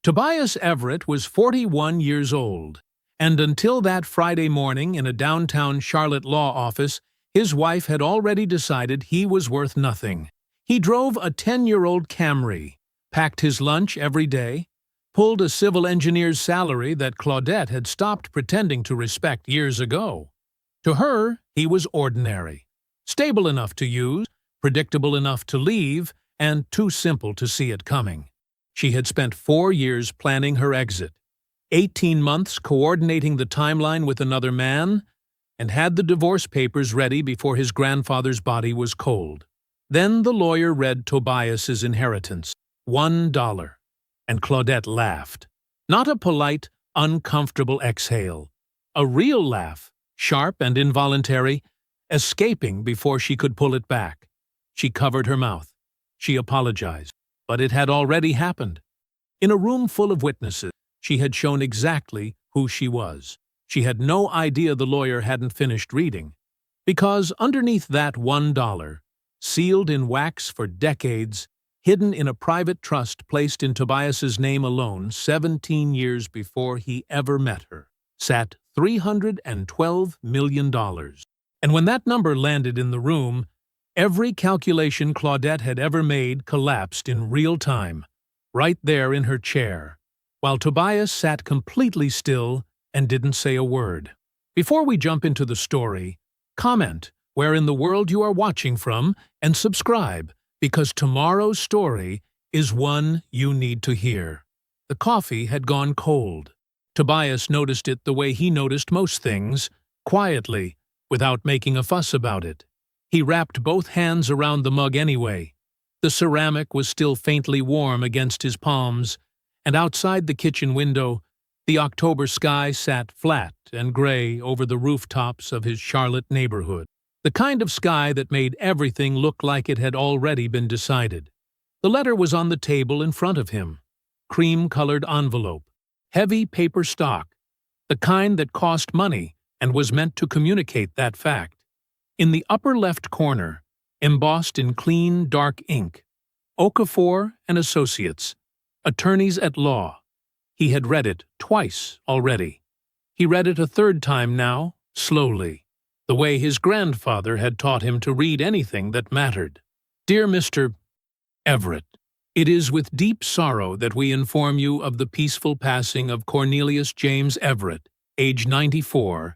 Tobias Everett was 41 years old, and until that Friday morning in a downtown Charlotte law office, his wife had already decided he was worth nothing. He drove a 10-year-old Camry, packed his lunch every day, pulled a civil engineer's salary that Claudette had stopped pretending to respect years ago. To her, he was ordinary, stable enough to use, predictable enough to leave, and too simple to see it coming. She had spent 4 years planning her exit, 18 months coordinating the timeline with another man, and had the divorce papers ready before his grandfather's body was cold. Then the lawyer read Tobias's inheritance, $1, and Claudette laughed. Not a polite, uncomfortable exhale. A real laugh, sharp and involuntary, escaping before she could pull it back. She covered her mouth. She apologized, but it had already happened. In a room full of witnesses, she had shown exactly who she was. She had no idea the lawyer hadn't finished reading, because underneath that $1, sealed in wax for decades, hidden in a private trust placed in Tobias's name alone 17 years before he ever met her, sat $312 million. And when that number landed in the room, every calculation Claudette had ever made collapsed in real time, right there in her chair, while Tobias sat completely still and didn't say a word. Before we jump into the story, comment where in the world you are watching from and subscribe, because tomorrow's story is one you need to hear. The coffee had gone cold. Tobias noticed it the way he noticed most things, quietly, without making a fuss about it. He wrapped both hands around the mug anyway. The ceramic was still faintly warm against his palms, and outside the kitchen window, the October sky sat flat and gray over the rooftops of his Charlotte neighborhood. The kind of sky that made everything look like it had already been decided. The letter was on the table in front of him. Cream-colored envelope. Heavy paper stock. The kind that cost money and was meant to communicate that fact. In the upper left corner, embossed in clean, dark ink, Okafor and Associates, attorneys at law. He had read it twice already. He read it a third time now, slowly, the way his grandfather had taught him to read anything that mattered. Dear Mr. Everett, it is with deep sorrow that we inform you of the peaceful passing of Cornelius James Everett, age 94,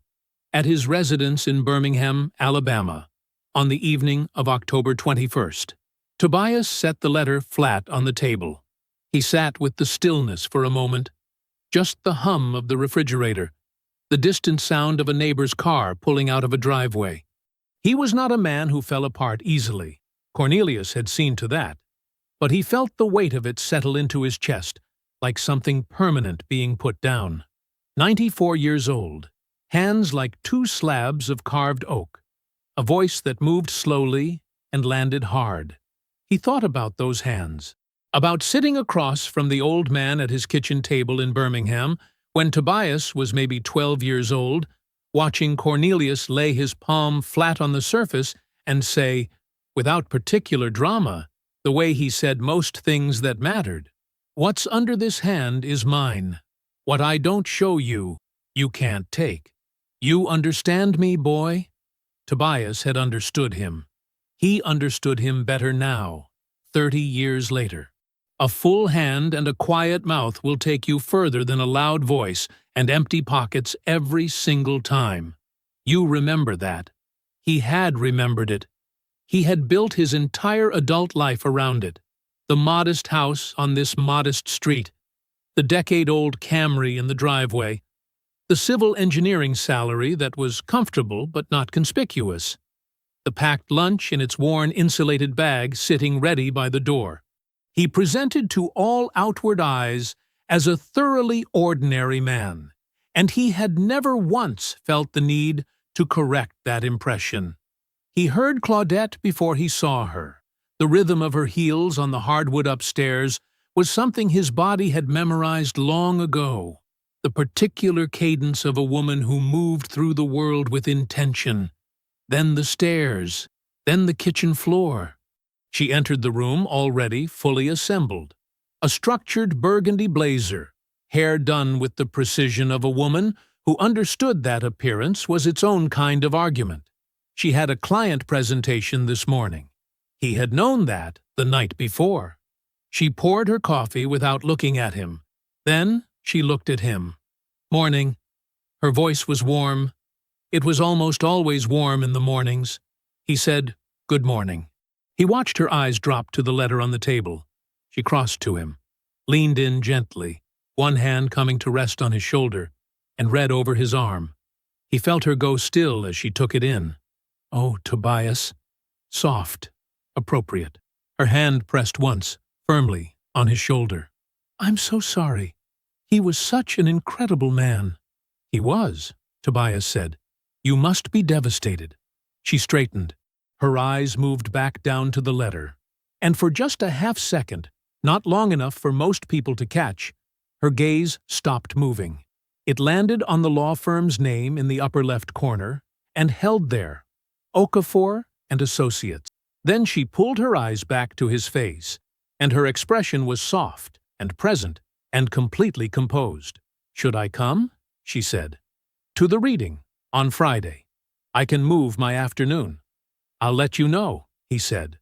at his residence in Birmingham, Alabama, on the evening of October 21st. Tobias set the letter flat on the table. He sat with the stillness for a moment, just the hum of the refrigerator, the distant sound of a neighbor's car pulling out of a driveway. He was not a man who fell apart easily. Cornelius had seen to that. But he felt the weight of it settle into his chest, like something permanent being put down. 94 years old, hands like 2 slabs of carved oak, a voice that moved slowly and landed hard. He thought about those hands, about sitting across from the old man at his kitchen table in Birmingham when Tobias was maybe 12 years old, watching Cornelius lay his palm flat on the surface and say, without particular drama, the way he said most things that mattered, "What's under this hand is mine. What I don't show you, you can't take. You understand me, boy?" Tobias had understood him. He understood him better now, 30 years later. A full hand and a quiet mouth will take you further than a loud voice and empty pockets every single time. You remember that. He had remembered it. He had built his entire adult life around it. The modest house on this modest street, the decade-old Camry in the driveway, the civil engineering salary that was comfortable but not conspicuous, the packed lunch in its worn insulated bag sitting ready by the door. He presented to all outward eyes as a thoroughly ordinary man, and he had never once felt the need to correct that impression. He heard Claudette before he saw her. The rhythm of her heels on the hardwood upstairs was something his body had memorized long ago, the particular cadence of a woman who moved through the world with intention. Then the stairs, then the kitchen floor. She entered the room already fully assembled. A structured burgundy blazer, hair done with the precision of a woman who understood that appearance was its own kind of argument. She had a client presentation this morning. He had known that the night before. She poured her coffee without looking at him. Then she looked at him. "Morning." Her voice was warm. It was almost always warm in the mornings. He said, "Good morning." He watched her eyes drop to the letter on the table. She crossed to him, leaned in gently, one hand coming to rest on his shoulder, and read over his arm. He felt her go still as she took it in. "Oh, Tobias." Soft, appropriate. Her hand pressed once, firmly, on his shoulder. "I'm so sorry. He was such an incredible man." "He was," Tobias said. "You must be devastated." She straightened. Her eyes moved back down to the letter. And for just a half-second, not long enough for most people to catch, her gaze stopped moving. It landed on the law firm's name in the upper left corner and held there, Okafor and Associates. Then she pulled her eyes back to his face, and her expression was soft and present and completely composed. "Should I come?" she said. "To the reading, on Friday. I can move my afternoon." "I'll let you know," he said.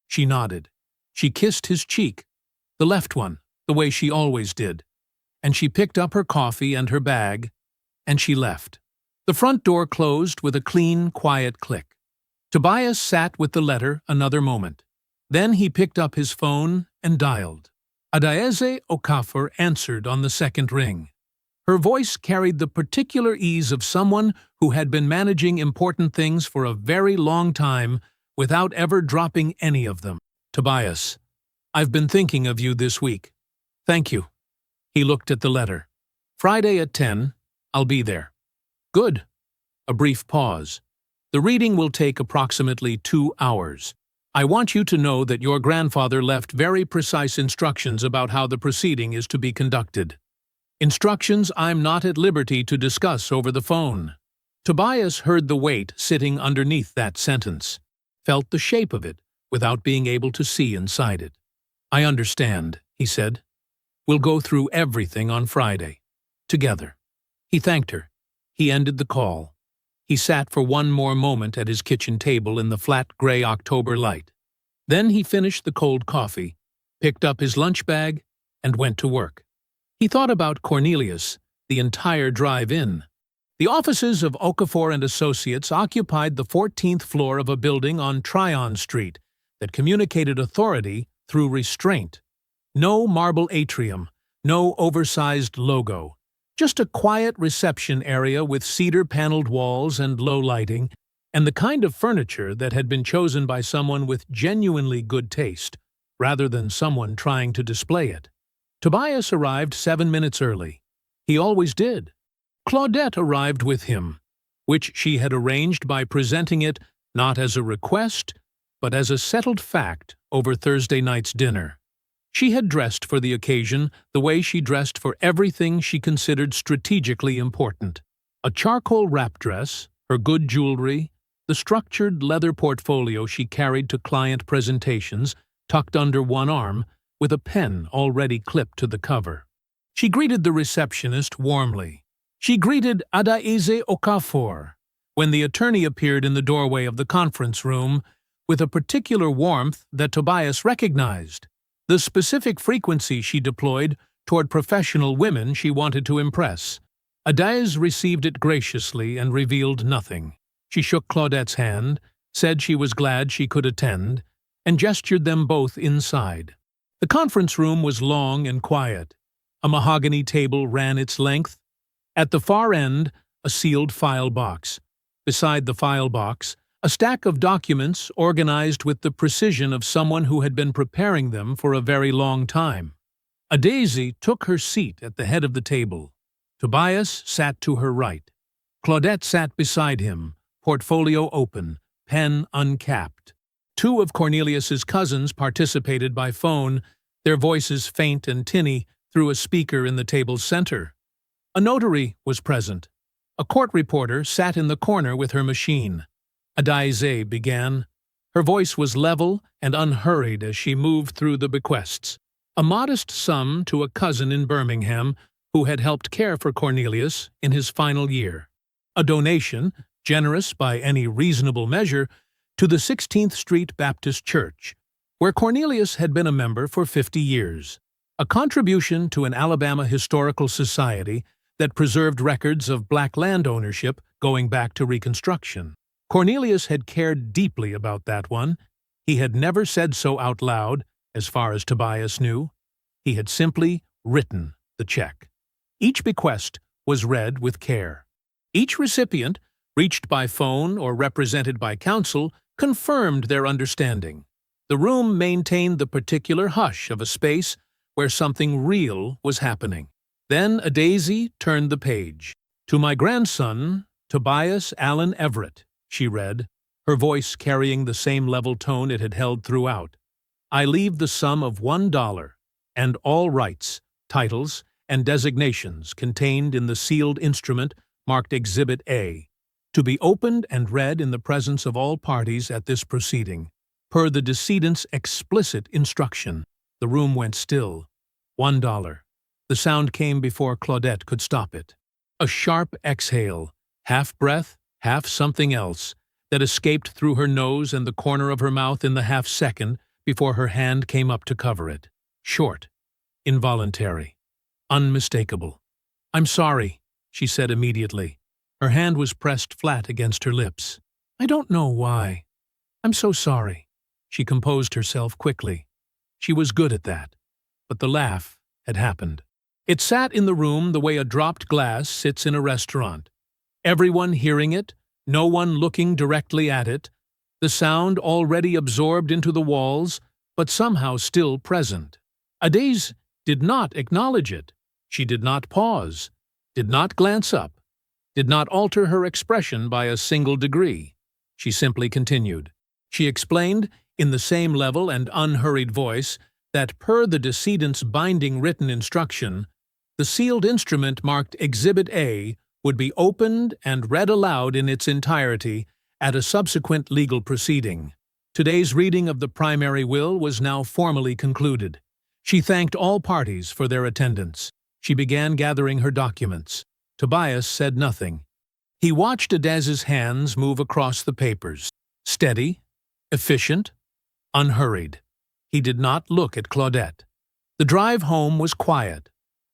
She nodded. She kissed his cheek, the left one, the way she always did, and she picked up her coffee and her bag, and she left. The front door closed with a clean, quiet click. Tobias sat with the letter another moment. Then he picked up his phone and dialed. Adaize Okafor answered on the second ring. Her voice carried the particular ease of someone who had been managing important things for a very long time without ever dropping any of them. "Tobias, I've been thinking of you this week. Thank you." He looked at the letter. "Friday at 10, I'll be there." "Good." A brief pause. "The reading will take approximately 2 hours. I want you to know that your grandfather left very precise instructions about how the proceeding is to be conducted. Instructions I'm not at liberty to discuss over the phone." Tobias heard the weight sitting underneath that sentence, felt the shape of it without being able to see inside it. "I understand," he said. "We'll go through everything on Friday. Together." He thanked her. He ended the call. He sat for one more moment at his kitchen table in the flat gray October light. Then he finished the cold coffee, picked up his lunch bag, and went to work. He thought about Cornelius the entire drive in. The offices of Okafor and Associates occupied the 14th floor of a building on Tryon Street that communicated authority through restraint. No marble atrium, no oversized logo. Just a quiet reception area with cedar-paneled walls and low lighting, and the kind of furniture that had been chosen by someone with genuinely good taste, rather than someone trying to display it. Tobias arrived 7 minutes early. He always did. Claudette arrived with him, which she had arranged by presenting it not as a request, but as a settled fact over Thursday night's dinner. She had dressed for the occasion the way she dressed for everything she considered strategically important. A charcoal wrap dress, her good jewelry, the structured leather portfolio she carried to client presentations tucked under one arm with a pen already clipped to the cover. She greeted the receptionist warmly. She greeted Adaize Okafor when the attorney appeared in the doorway of the conference room with a particular warmth that Tobias recognized. The specific frequency she deployed toward professional women she wanted to impress. Adaize received it graciously and revealed nothing. She shook Claudette's hand, said she was glad she could attend, and gestured them both inside. The conference room was long and quiet. A mahogany table ran its length. At the far end, a sealed file box. Beside the file box, a stack of documents organized with the precision of someone who had been preparing them for a very long time. Adaize took her seat at the head of the table. Tobias sat to her right. Claudette sat beside him, portfolio open, pen uncapped. 2 of Cornelius's cousins participated by phone, their voices faint and tinny through a speaker in the table's center. A notary was present. A court reporter sat in the corner with her machine. Adaize began. Her voice was level and unhurried as she moved through the bequests. a modest sum to a cousin in Birmingham who had helped care for Cornelius in his final year. A donation, generous by any reasonable measure, to the 16th Street Baptist Church, where Cornelius had been a member for 50 years. A contribution to an Alabama historical society that preserved records of black land ownership going back to Reconstruction. Cornelius had cared deeply about that one. He had never said so out loud, as far as Tobias knew. He had simply written the check. Each bequest was read with care. Each recipient, reached by phone or represented by counsel, confirmed their understanding. The room maintained the particular hush of a space where something real was happening. Then a daisy turned the page. "To my grandson, Tobias Allen Everett," she read, her voice carrying the same level tone it had held throughout. "I leave the sum of $1 and all rights, titles, and designations contained in the sealed instrument marked Exhibit A, to be opened and read in the presence of all parties at this proceeding, per the decedent's explicit instruction." The room went still. $1. The sound came before Claudette could stop it. A sharp exhale, half breath, half something else, that escaped through her nose and the corner of her mouth in the half-second before her hand came up to cover it. Short, involuntary, unmistakable. "I'm sorry," she said immediately. Her hand was pressed flat against her lips. "I don't know why. I'm so sorry." She composed herself quickly. She was good at that. But the laugh had happened. It sat in the room the way a dropped glass sits in a restaurant. Everyone hearing it, no one looking directly at it, the sound already absorbed into the walls, but somehow still present. Adès did not acknowledge it. She did not pause, did not glance up, did not alter her expression by a single degree. She simply continued. She explained, in the same level and unhurried voice, that per the decedent's binding written instruction, the sealed instrument marked Exhibit A would be opened and read aloud in its entirety at a subsequent legal proceeding. Today's reading of the primary will was now formally concluded. She thanked all parties for their attendance. She began gathering her documents. Tobias said nothing. He watched Adès's hands move across the papers. Steady, efficient, unhurried. He did not look at Claudette. The drive home was quiet.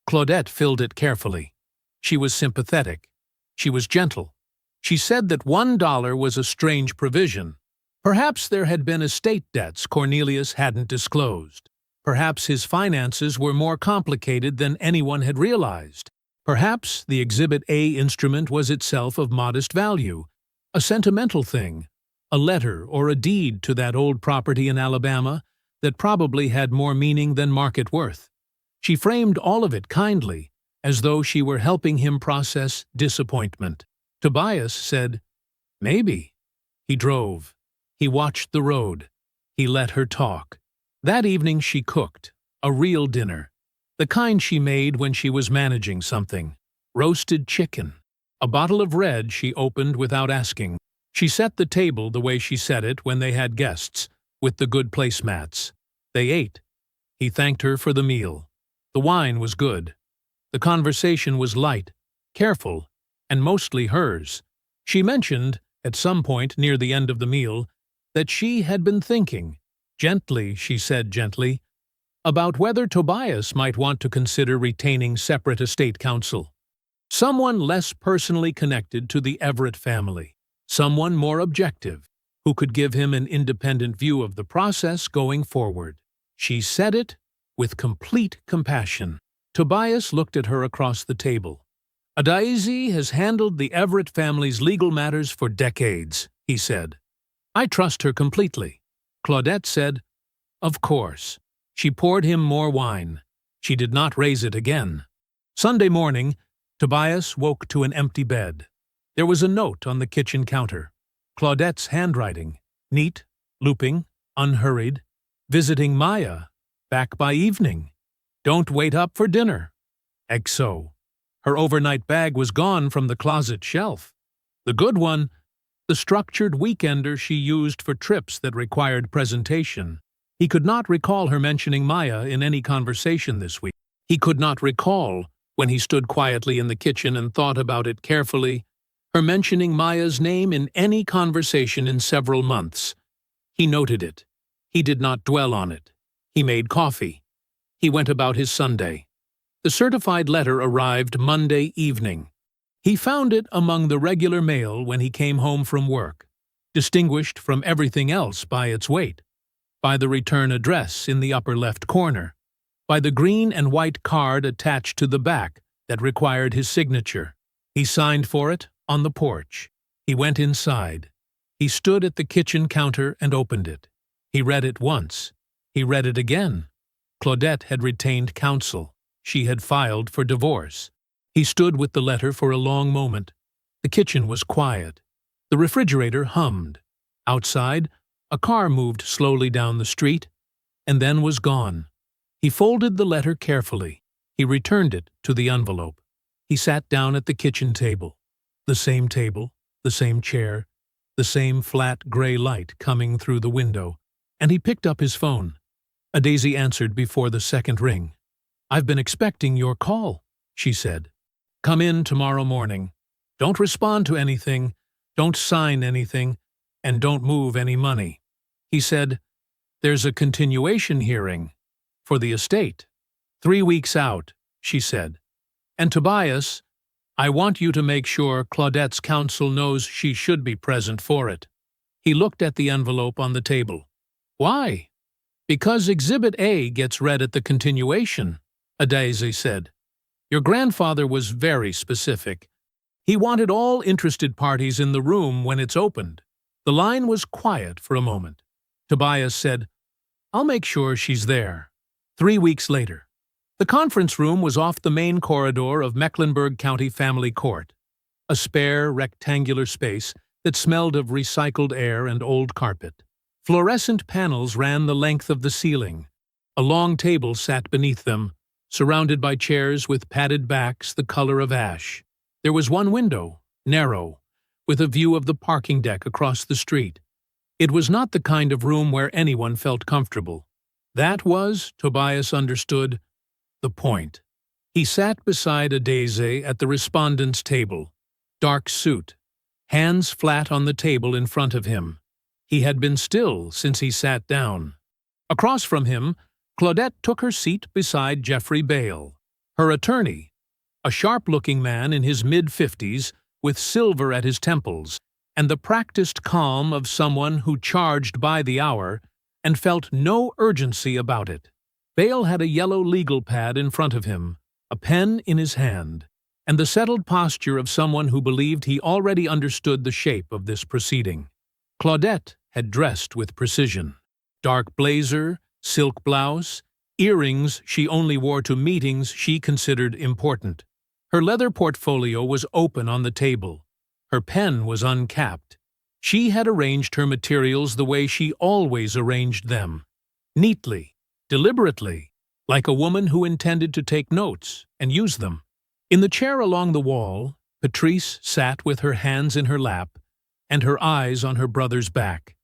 Claudette filled it carefully. She was sympathetic. She was gentle. She said that $1 was a strange provision. Perhaps there had been estate debts Cornelius hadn't disclosed. Perhaps his finances were more complicated than anyone had realized. Perhaps the Exhibit A instrument was itself of modest value, a sentimental thing, a letter or a deed to that old property in Alabama that probably had more meaning than market worth. She framed all of it kindly, as though she were helping him process disappointment. Tobias said, "Maybe." He drove. He watched the road. He let her talk. That evening she cooked, a real dinner, the kind she made when she was managing something. Roasted chicken. A bottle of red she opened without asking. She set the table the way she set it when they had guests, with the good placemats. They ate. He thanked her for the meal. The wine was good. The conversation was light, careful, and mostly hers. She mentioned, at some point near the end of the meal, that she had been thinking, gently, she said gently, about whether Tobias might want to consider retaining separate estate counsel. Someone less personally connected to the Everett family. Someone more objective, who could give him an independent view of the process going forward. She said it with complete compassion. Tobias looked at her across the table. "Adèsy has handled the Everett family's legal matters for decades," he said. "I trust her completely." Claudette said, "Of course." She poured him more wine. She did not raise it again. Sunday morning, Tobias woke to an empty bed. There was a note on the kitchen counter. Claudette's handwriting, neat, looping, unhurried. "Visiting Maya. Back by evening. Don't wait up for dinner." XO. Her overnight bag was gone from the closet shelf. The good one, the structured weekender she used for trips that required presentation. He could not recall her mentioning Maya in any conversation this week. He could not recall, when he stood quietly in the kitchen and thought about it carefully, her mentioning Maya's name in any conversation in several months. He noted it. He did not dwell on it. He made coffee. He went about his Sunday. The certified letter arrived Monday evening. He found it among the regular mail when he came home from work, distinguished from everything else by its weight, by the return address in the upper left corner, by the green and white card attached to the back that required his signature. He signed for it on the porch. He went inside. He stood at the kitchen counter and opened it. He read it once. He read it again. Claudette had retained counsel. She had filed for divorce. He stood with the letter for a long moment. The kitchen was quiet. The refrigerator hummed. Outside, a car moved slowly down the street, and then was gone. He folded the letter carefully. He returned it to the envelope. He sat down at the kitchen table. The same chair, the same flat gray light coming through the window, and he picked up his phone. A Daisy answered before the second ring. "I've been expecting your call," she said. "Come in tomorrow morning. Don't respond to anything, don't sign anything, and don't move any money." He said, "There's a continuation hearing for the estate. 3 weeks out," she said. "And Tobias, I want you to make sure Claudette's counsel knows she should be present for it." He looked at the envelope on the table. "Why?" "Because Exhibit A gets read at the continuation," Daisy said. "Your grandfather was very specific. He wanted all interested parties in the room when it's opened." The line was quiet for a moment. Tobias said, "I'll make sure she's there." 3 weeks later. The conference room was off the main corridor of Mecklenburg County Family Court, a spare, rectangular space that smelled of recycled air and old carpet. Fluorescent panels ran the length of the ceiling. A long table sat beneath them, surrounded by chairs with padded backs the color of ash. There was one window, narrow, with a view of the parking deck across the street. It was not the kind of room where anyone felt comfortable. That was, Tobias understood, the point. He sat beside a Daisy at the respondent's table, dark suit, hands flat on the table in front of him. He had been still since he sat down. Across from him, Claudette took her seat beside Jeffrey Bale, her attorney, a sharp-looking man in his mid-50s with silver at his temples and the practiced calm of someone who charged by the hour and felt no urgency about it. Bale had a yellow legal pad in front of him, a pen in his hand, and the settled posture of someone who believed he already understood the shape of this proceeding. Claudette had dressed with precision. Dark blazer, silk blouse, earrings she only wore to meetings she considered important. Her leather portfolio was open on the table. Her pen was uncapped. She had arranged her materials the way she always arranged them, neatly, deliberately, like a woman who intended to take notes and use them. In the chair along the wall, Patrice sat with her hands in her lap and her eyes on her brother's back.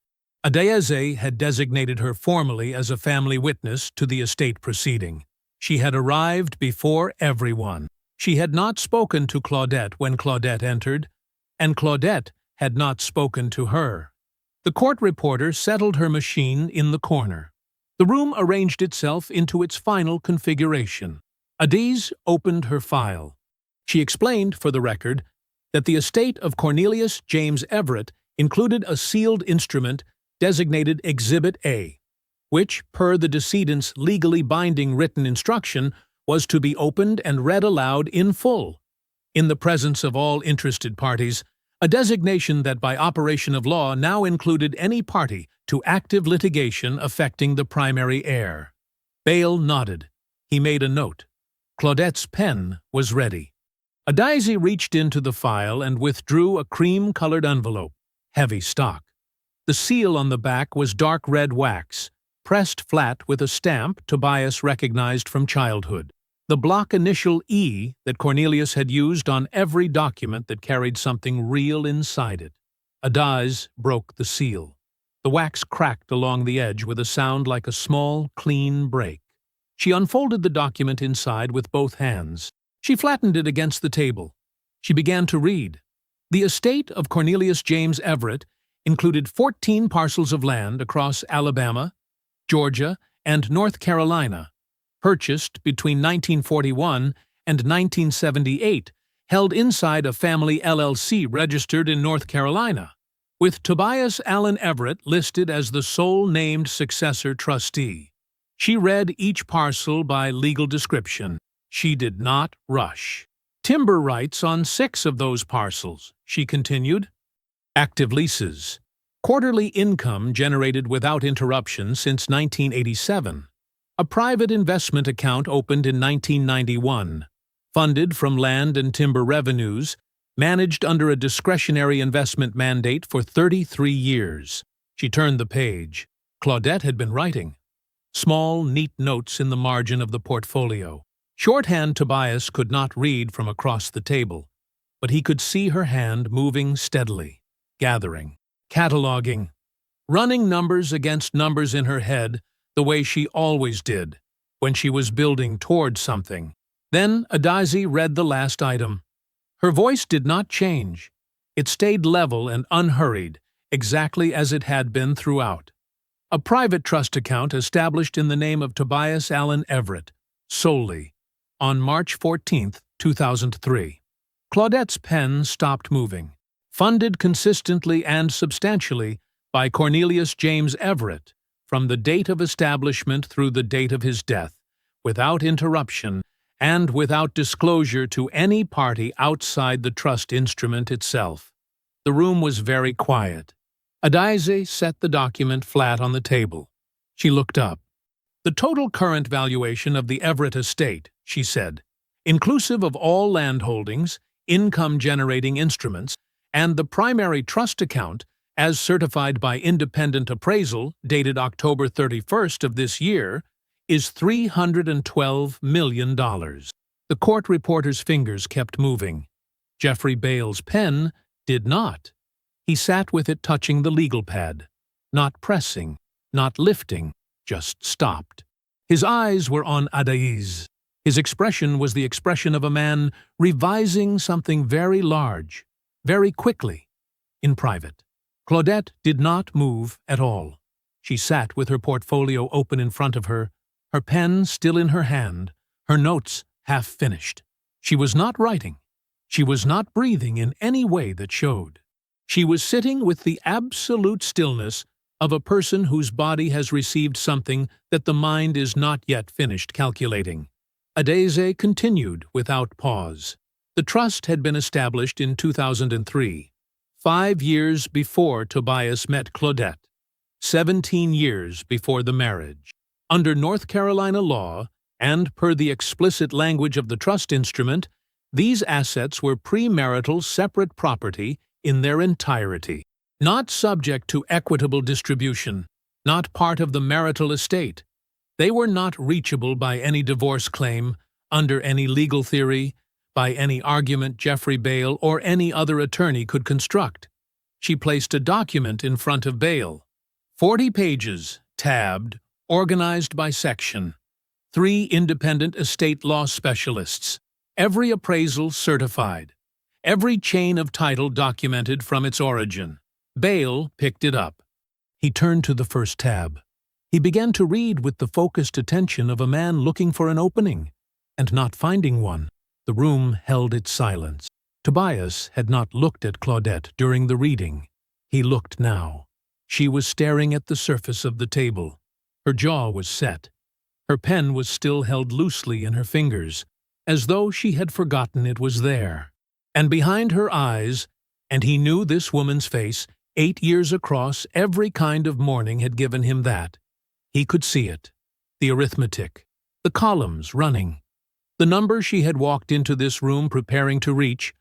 Daisy had designated her formally as a family witness to the estate proceeding. She had arrived before everyone. She had not spoken to Claudette when Claudette entered, and Claudette had not spoken to her. The court reporter settled her machine in the corner. The room arranged itself into its final configuration. Adiz opened her file. She explained, for the record, that the estate of Cornelius James Everett included a sealed instrument designated Exhibit A, which, per the decedent's legally binding written instruction, was to be opened and read aloud in full, in the presence of all interested parties, a designation that by operation of law now included any party to active litigation affecting the primary heir. Bale nodded. He made a note. Claudette's pen was ready. Daisy reached into the file and withdrew a cream-colored envelope, heavy stock. The seal on the back was dark red wax, pressed flat with a stamp Tobias recognized from childhood, the block initial E that Cornelius had used on every document that carried something real inside it. Adiz broke the seal. The wax cracked along the edge with a sound like a small, clean break. She unfolded the document inside with both hands. She flattened it against the table. She began to read. The estate of Cornelius James Everett included 14 parcels of land across Alabama, Georgia, and North Carolina, purchased between 1941 and 1978, held inside a family LLC registered in North Carolina, with Tobias Allen Everett listed as the sole named successor trustee. She read each parcel by legal description. She did not rush. Timber rights on 6 of those parcels, she continued. Active leases. Quarterly income generated without interruption since 1987. A private investment account opened in 1991. Funded from land and timber revenues, managed under a discretionary investment mandate for 33 years. She turned the page. Claudette had been writing. Small, neat notes in the margin of the portfolio. Shorthand Tobias could not read from across the table, but he could see her hand moving steadily, gathering, cataloging, running numbers against numbers in her head the way she always did when she was building towards something. Then Adaize read the last item. Her voice did not change. It stayed level and unhurried, exactly as it had been throughout. A private trust account established in the name of Tobias Allen Everett, solely, on March 14, 2003. Claudette's pen stopped moving. Funded consistently and substantially by Cornelius James Everett, from the date of establishment through the date of his death, without interruption and without disclosure to any party outside the trust instrument itself. The room was very quiet. Adaize set the document flat on the table. She looked up. The total current valuation of the Everett estate, she said, inclusive of all land holdings, income-generating instruments, and the primary trust account, as certified by independent appraisal dated October 31st of this year, is $312 million. The court reporter's fingers kept moving. Jeffrey Bale's pen did not. He sat with it touching the legal pad, not pressing, not lifting, just stopped. His eyes were on Adaize. His expression was the expression of a man revising something very large, very quickly, in private. Claudette did not move at all. She sat with her portfolio open in front of her, her pen still in her hand, her notes half finished. She was not writing. She was not breathing in any way that showed. She was sitting with the absolute stillness of a person whose body has received something that the mind is not yet finished calculating. Adaize continued without pause. The trust had been established in 2003, 5 years before Tobias met Claudette, 17 years before the marriage. Under North Carolina law, and per the explicit language of the trust instrument, these assets were premarital separate property in their entirety, not subject to equitable distribution, not part of the marital estate. They were not reachable by any divorce claim, under any legal theory, by any argument Jeffrey Bale or any other attorney could construct. She placed a document in front of Bale. 40 pages, tabbed, organized by section. 3 independent estate law specialists. Every appraisal certified. Every chain of title documented from its origin. Bale picked it up. He turned to the first tab. He began to read with the focused attention of a man looking for an opening, and not finding one. The room held its silence. Tobias had not looked at Claudette during the reading. He looked now. She was staring at the surface of the table. Her jaw was set. Her pen was still held loosely in her fingers, as though she had forgotten it was there. And behind her eyes, and he knew this woman's face, 8 years across every kind of mourning had given him that. He could see it. The arithmetic. The columns running. The number she had walked into this room preparing to reach,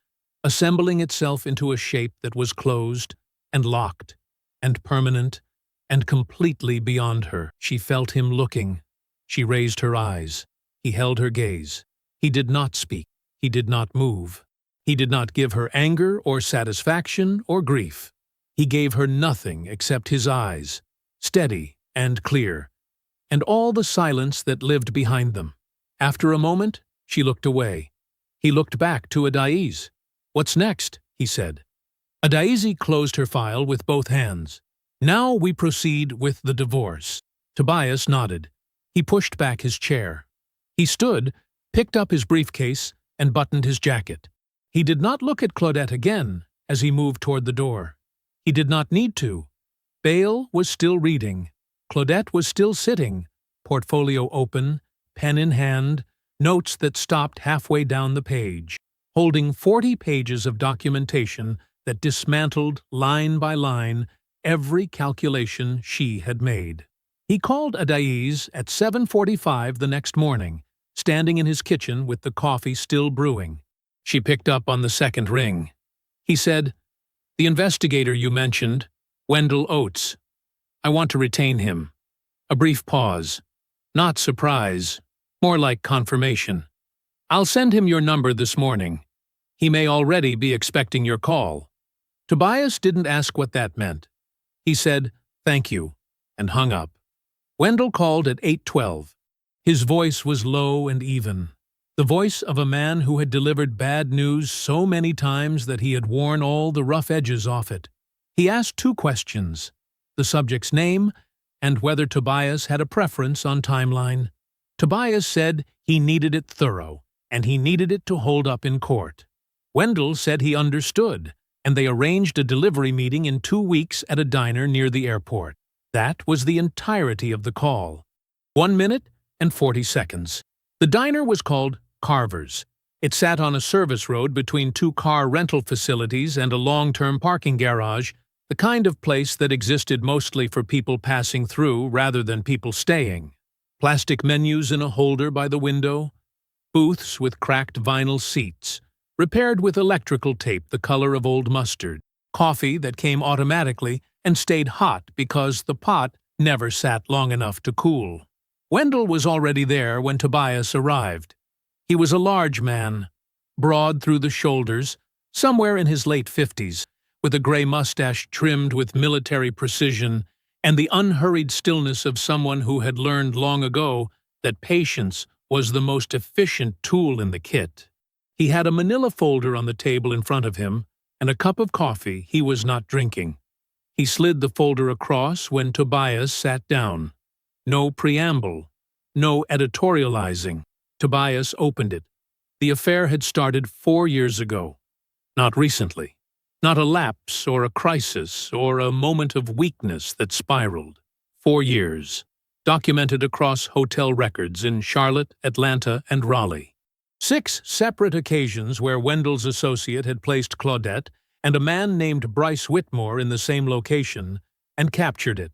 assembling itself into a shape that was closed and locked and permanent and completely beyond her. She felt him looking. She raised her eyes. He held her gaze. He did not speak. He did not move. He did not give her anger or satisfaction or grief. He gave her nothing except his eyes, steady and clear, and all the silence that lived behind them. After a moment, she looked away. He looked back to Adaize. "What's next?" he said. Adaize closed her file with both hands. "Now we proceed with the divorce." Tobias nodded. He pushed back his chair. He stood, picked up his briefcase, and buttoned his jacket. He did not look at Claudette again as he moved toward the door. He did not need to. Bale was still reading. Claudette was still sitting, portfolio open, pen in hand, notes that stopped halfway down the page, holding 40 pages of documentation that dismantled, line by line, every calculation she had made. He called Adaize at 7:45 the next morning, standing in his kitchen with the coffee still brewing. She picked up on the second ring. He said, "The investigator you mentioned, Wendell Oates. I want to retain him." A brief pause. Not surprise, more like confirmation. "I'll send him your number this morning. He may already be expecting your call." Tobias didn't ask what that meant. He said, "Thank you," and hung up. Wendell called at 8:12. His voice was low and even, the voice of a man who had delivered bad news so many times that he had worn all the rough edges off it. He asked 2 questions, the subject's name and whether Tobias had a preference on timeline. Tobias said he needed it thorough, and he needed it to hold up in court. Wendell said he understood, and they arranged a delivery meeting in 2 weeks at a diner near the airport. That was the entirety of the call. 1 minute and 40 seconds. The diner was called Carver's. It sat on a service road between 2 car rental facilities and a long-term parking garage, the kind of place that existed mostly for people passing through rather than people staying. Plastic menus in a holder by the window, booths with cracked vinyl seats, repaired with electrical tape the color of old mustard, coffee that came automatically and stayed hot because the pot never sat long enough to cool. Wendell was already there when Tobias arrived. He was a large man, broad through the shoulders, somewhere in his late 50s, with a gray mustache trimmed with military precision and the unhurried stillness of someone who had learned long ago that patience was the most efficient tool in the kit. He had a manila folder on the table in front of him and a cup of coffee he was not drinking. He slid the folder across when Tobias sat down. No preamble, no editorializing. Tobias opened it. The affair had started 4 years ago. Not recently. Not a lapse or a crisis or a moment of weakness that spiraled. 4 years. Documented across hotel records in Charlotte, Atlanta, and Raleigh. 6 separate occasions where Wendell's associate had placed Claudette and a man named Bryce Whitmore in the same location and captured it.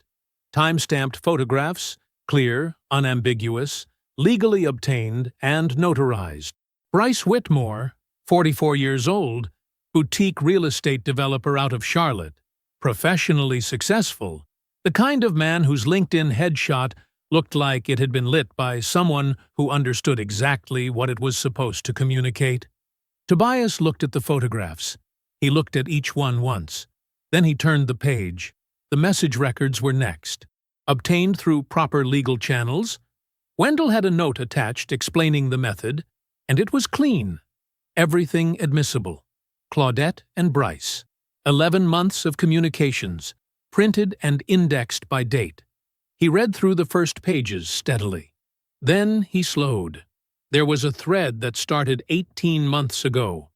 Time-stamped photographs, clear, unambiguous, legally obtained, and notarized. Bryce Whitmore, 44 years old, boutique real estate developer out of Charlotte, professionally successful, the kind of man whose LinkedIn headshot looked like it had been lit by someone who understood exactly what it was supposed to communicate. Tobias looked at the photographs. He looked at each one once. Then he turned the page. The message records were next. Obtained through proper legal channels. Wendell had a note attached explaining the method, and it was clean. Everything admissible. Claudette and Bryce. 11 months of communications, printed and indexed by date. He read through the first pages steadily. Then he slowed. There was a thread that started 18 months ago.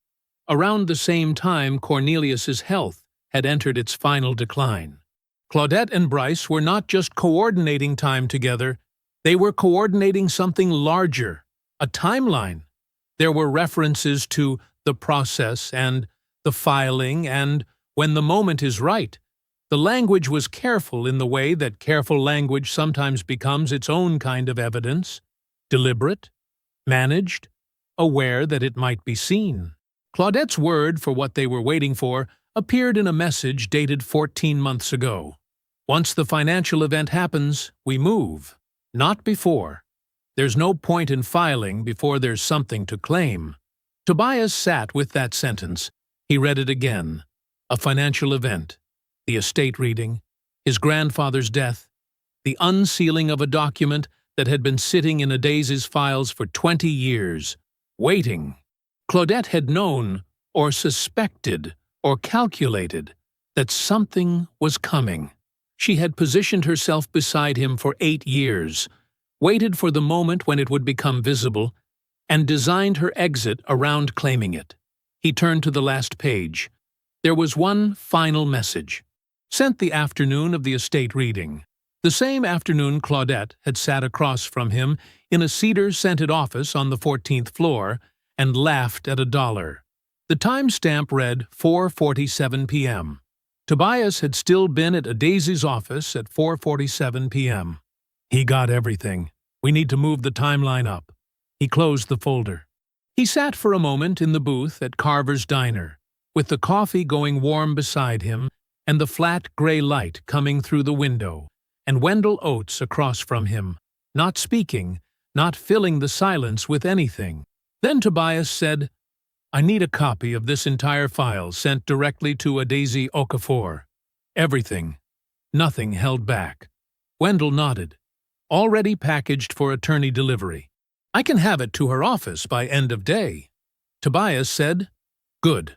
Around the same time Cornelius's health had entered its final decline. Claudette and Bryce were not just coordinating time together, they were coordinating something larger, a timeline. There were references to the process and the filing and when the moment is right. The language was careful in the way that careful language sometimes becomes its own kind of evidence, deliberate, managed, aware that it might be seen. Claudette's word for what they were waiting for appeared in a message dated 14 months ago. Once the financial event happens, we move. Not before. There's no point in filing before there's something to claim. Tobias sat with that sentence. He read it again. A financial event. the estate reading, his grandfather's death, the unsealing of a document that had been sitting in Adaise's files for 20 years, waiting. Claudette had known, or suspected, or calculated that something was coming. She had positioned herself beside him for 8 years, waited for the moment when it would become visible, and designed her exit around claiming it. He turned to the last page. There was one final message, sent the afternoon of the estate reading. The same afternoon Claudette had sat across from him in a cedar-scented office on the 14th floor and laughed at $1. The timestamp read 4:47 p.m. Tobias had still been at Adaise's office at 4:47 p.m. He got everything. We need to move the timeline up. He closed the folder. He sat for a moment in the booth at Carver's Diner, with the coffee going warm beside him and the flat gray light coming through the window, and Wendell Oates across from him, not speaking, not filling the silence with anything. Then Tobias said, "I need a copy of this entire file sent directly to Adaise Okafor. Everything. Nothing held back." Wendell nodded. "Already packaged for attorney delivery. I can have it to her office by end of day." Tobias said, "Good."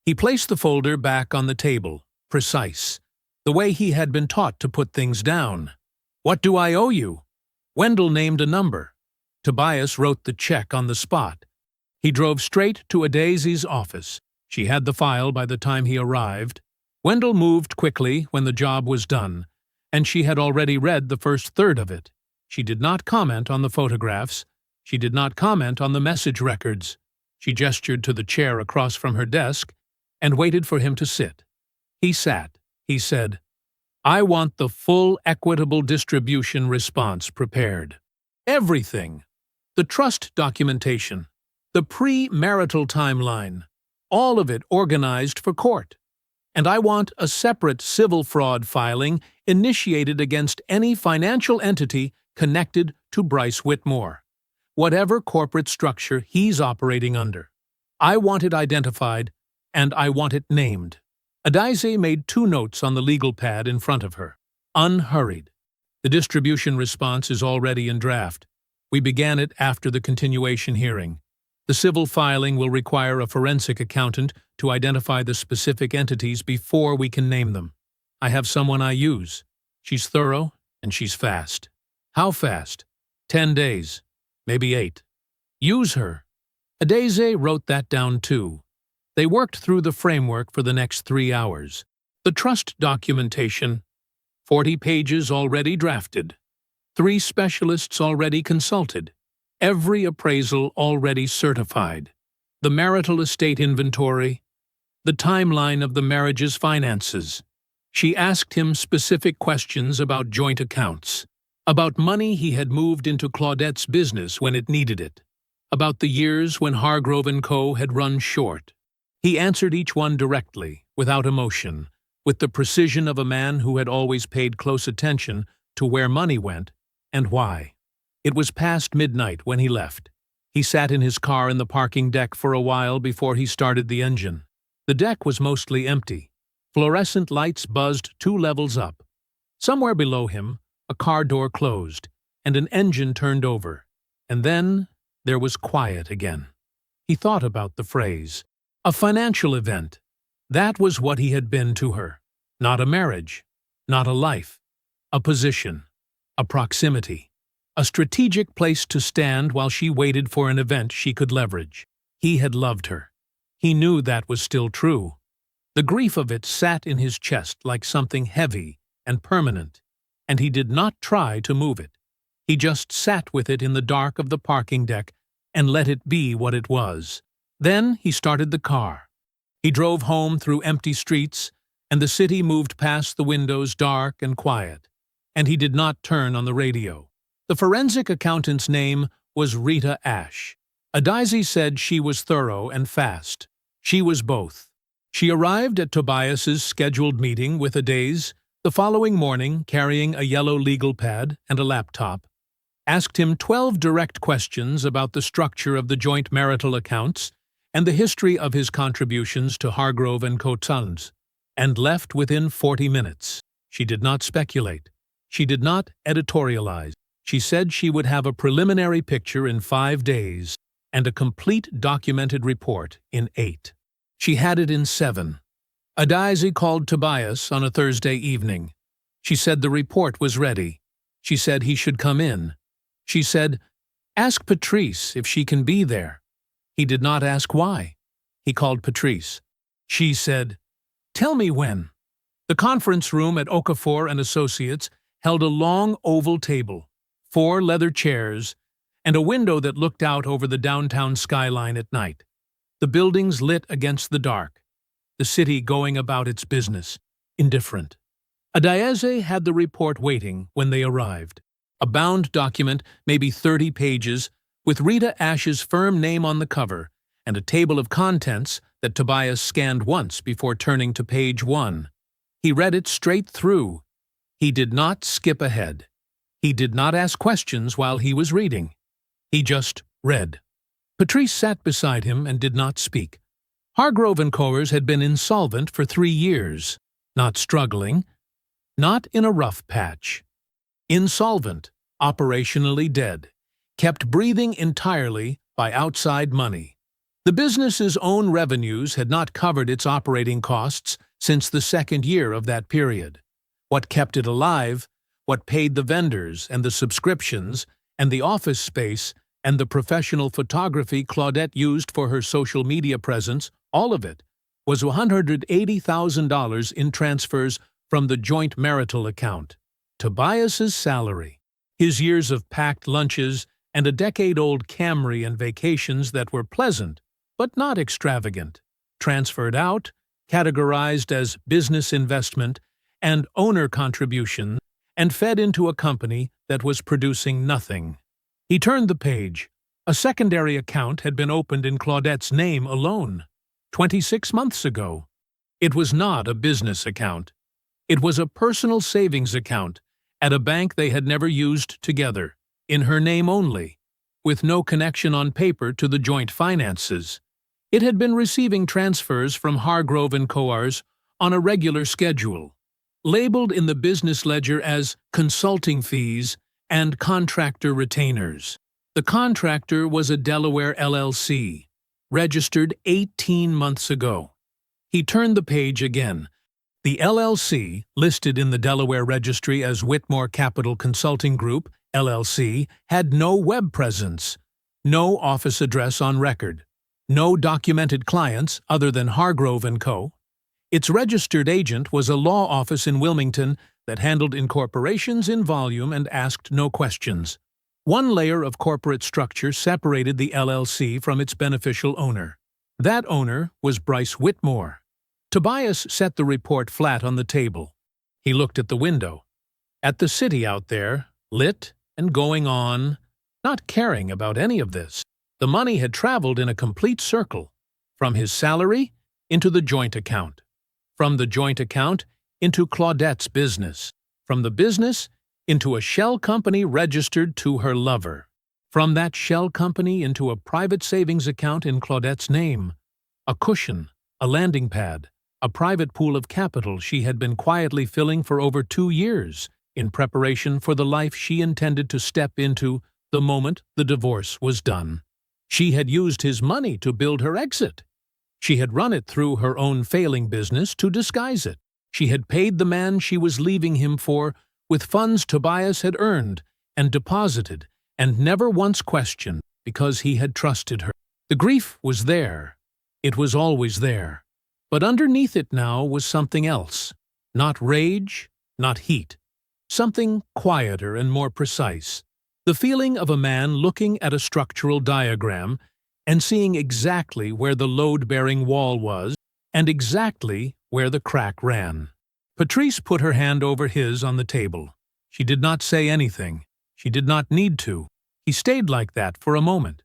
He placed the folder back on the table, precise, the way he had been taught to put things down. "What do I owe you?" Wendell named a number. Tobias wrote the check on the spot. He drove straight to Adaise's office. She had the file by the time he arrived. Wendell moved quickly when the job was done, and she had already read the first third of it. She did not comment on the photographs. She did not comment on the message records. She gestured to the chair across from her desk and waited for him to sit. He sat. He said, "I want the full equitable distribution response prepared. Everything. The trust documentation. The pre-marital timeline. All of it organized for court. And I want a separate civil fraud filing initiated against any financial entity connected to Bryce Whitmore, whatever corporate structure he's operating under. I want it identified, and I want it named." Adaise made 2 notes on the legal pad in front of her. Unhurried. "The distribution response is already in draft. We began it after the continuation hearing. The civil filing will require a forensic accountant to identify the specific entities before we can name them. I have someone I use. She's thorough, and she's fast." "How fast?" 10 days. Maybe 8. "Use her." Adaise wrote that down too. They worked through the framework for the next 3 hours. The trust documentation. 40 pages already drafted. 3 specialists already consulted. Every appraisal already certified. The marital estate inventory. The timeline of the marriage's finances. She asked him specific questions about joint accounts, about money he had moved into Claudette's business when it needed it, about the years when Hargrove & Co. had run short. He answered each one directly, without emotion, with the precision of a man who had always paid close attention to where money went and why. It was past midnight when he left. He sat in his car in the parking deck for a while before he started the engine. The deck was mostly empty. Fluorescent lights buzzed 2 levels up. Somewhere below him, a car door closed, and an engine turned over. And then there was quiet again. He thought about the phrase, a financial event. That was what he had been to her. Not a marriage, not a life, a position, a proximity, a strategic place to stand while she waited for an event she could leverage. He had loved her. He knew that was still true. The grief of it sat in his chest like something heavy and permanent, and he did not try to move it. He just sat with it in the dark of the parking deck and let it be what it was. Then he started the car. He drove home through empty streets, and the city moved past the windows dark and quiet, and he did not turn on the radio. The forensic accountant's name was Rita Ashe. Adaise said she was thorough and fast. She was both. She arrived at Tobias's scheduled meeting with Adaise the following morning carrying a yellow legal pad and a laptop, asked him 12 direct questions about the structure of the joint marital accounts and the history of his contributions to Hargrove & Co. Sons, and left within 40 minutes. She did not speculate. She did not editorialize. She said she would have a preliminary picture in 5 days and a complete documented report in 8. She had it in 7. Adaize called Tobias on a Thursday evening. She said the report was ready. She said he should come in. She said, "Ask Patrice if she can be there." He did not ask why. He called Patrice. She said, "Tell me when." The conference room at Okafor and Associates held a long oval table, 4 leather chairs, and a window that looked out over the downtown skyline at night. The buildings lit against the dark, the city going about its business, indifferent. Adaize had the report waiting when they arrived. A bound document, maybe 30 pages, with Rita Ash's firm name on the cover, and a table of contents that Tobias scanned once before turning to page 1. He read it straight through. He did not skip ahead. He did not ask questions while he was reading. He just read. Patrice sat beside him and did not speak. Hargrove & Coers had been insolvent for 3 years, not struggling, not in a rough patch. Insolvent, operationally dead, kept breathing entirely by outside money. The business's own revenues had not covered its operating costs since the 2nd year of that period. What kept it alive, what paid the vendors and the subscriptions and the office space and the professional photography Claudette used for her social media presence, all of it, was $180,000 in transfers from the joint marital account. Tobias's salary, his years of packed lunches, and a decade-old Camry and vacations that were pleasant, but not extravagant, transferred out, categorized as business investment and owner contribution, and fed into a company that was producing nothing. He turned the page. A secondary account had been opened in Claudette's name alone, 26 months ago. It was not a business account. It was a personal savings account at a bank they had never used together, in her name only, with no connection on paper to the joint finances. It had been receiving transfers from Hargrove & Coers on a regular schedule, labeled in the business ledger as consulting fees and contractor retainers. The contractor was a Delaware LLC, registered 18 months ago. He turned the page again. The LLC, listed in the Delaware Registry as Whitmore Capital Consulting Group, LLC, had no web presence, no office address on record, no documented clients other than Hargrove & Co. Its registered agent was a law office in Wilmington that handled incorporations in volume and asked no questions. One layer of corporate structure separated the LLC from its beneficial owner. That owner was Bryce Whitmore. Tobias set the report flat on the table. He looked at the window, at the city out there, lit and going on, not caring about any of this. The money had traveled in a complete circle, from his salary into the joint account, from the joint account into Claudette's business, from the business into a shell company registered to her lover, from that shell company into a private savings account in Claudette's name, a cushion, a landing pad, a private pool of capital she had been quietly filling for over 2 years in preparation for the life she intended to step into the moment the divorce was done. She had used his money to build her exit. She had run it through her own failing business to disguise it. She had paid the man she was leaving him for with funds Tobias had earned and deposited and never once questioned because he had trusted her. The grief was there. It was always there. But underneath it now was something else. Not rage, not heat. Something quieter and more precise. The feeling of a man looking at a structural diagram and seeing exactly where the load-bearing wall was and exactly where the crack ran. Patrice put her hand over his on the table. She did not say anything. She did not need to. He stayed like that for a moment.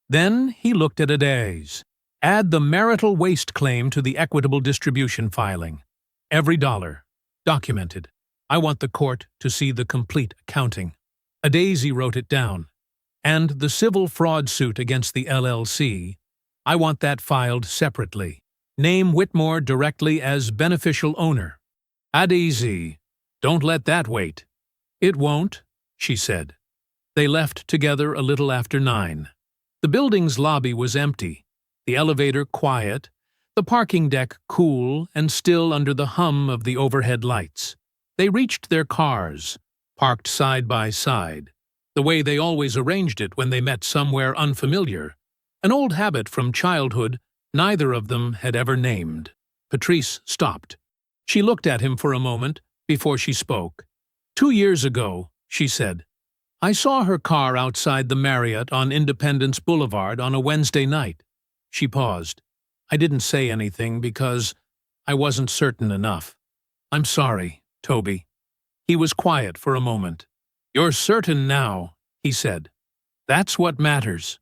Then he looked at Adaize. Add the marital waste claim to the equitable distribution filing. Every dollar. Documented. I want the court to see the complete accounting. Adaize wrote it down. And the civil fraud suit against the LLC. I want that filed separately. Name Whitmore directly as beneficial owner. Easy. Don't let that wait. It won't, she said. They left together a little after 9. The building's lobby was empty, the elevator quiet, the parking deck cool and still under the hum of the overhead lights. They reached their cars, parked side by side, the way they always arranged it when they met somewhere unfamiliar, an old habit from childhood neither of them had ever named. Patrice stopped. She looked at him for a moment before she spoke. 2 years ago, she said, I saw her car outside the Marriott on Independence Boulevard on a Wednesday night. She paused. I didn't say anything because I wasn't certain enough. I'm sorry, Toby. He was quiet for a moment. You're certain now, he said. That's what matters.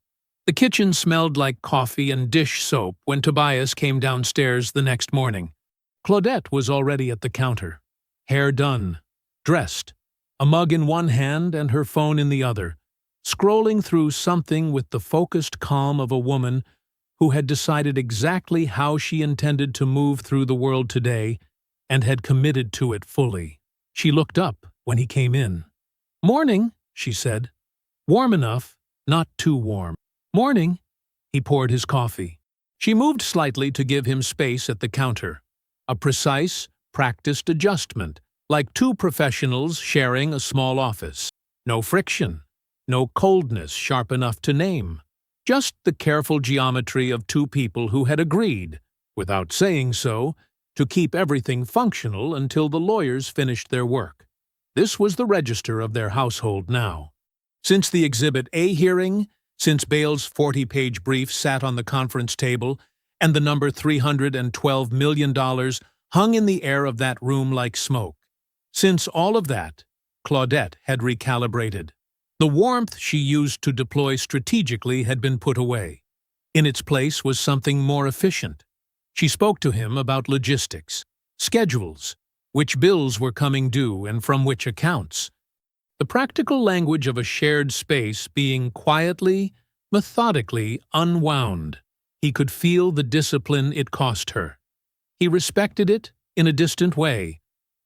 The kitchen smelled like coffee and dish soap when Tobias came downstairs the next morning. Claudette was already at the counter, hair done, dressed, a mug in one hand and her phone in the other, scrolling through something with the focused calm of a woman who had decided exactly how she intended to move through the world today and had committed to it fully. She looked up when he came in. Morning, she said. Warm enough, not too warm. Morning. He poured his coffee. She moved slightly to give him space at the counter. A precise, practiced adjustment, like two professionals sharing a small office. No friction, no coldness sharp enough to name. Just the careful geometry of two people who had agreed, without saying so, to keep everything functional until the lawyers finished their work. This was the register of their household now. Since the Exhibit A hearing, since Bale's 40-page brief sat on the conference table, and the number $312 million hung in the air of that room like smoke. Since all of that, Claudette had recalibrated. The warmth she used to deploy strategically had been put away. In its place was something more efficient. She spoke to him about logistics, schedules, which bills were coming due and from which accounts. The practical language of a shared space being quietly, methodically unwound. He could feel the discipline it cost her. He respected it in a distant way,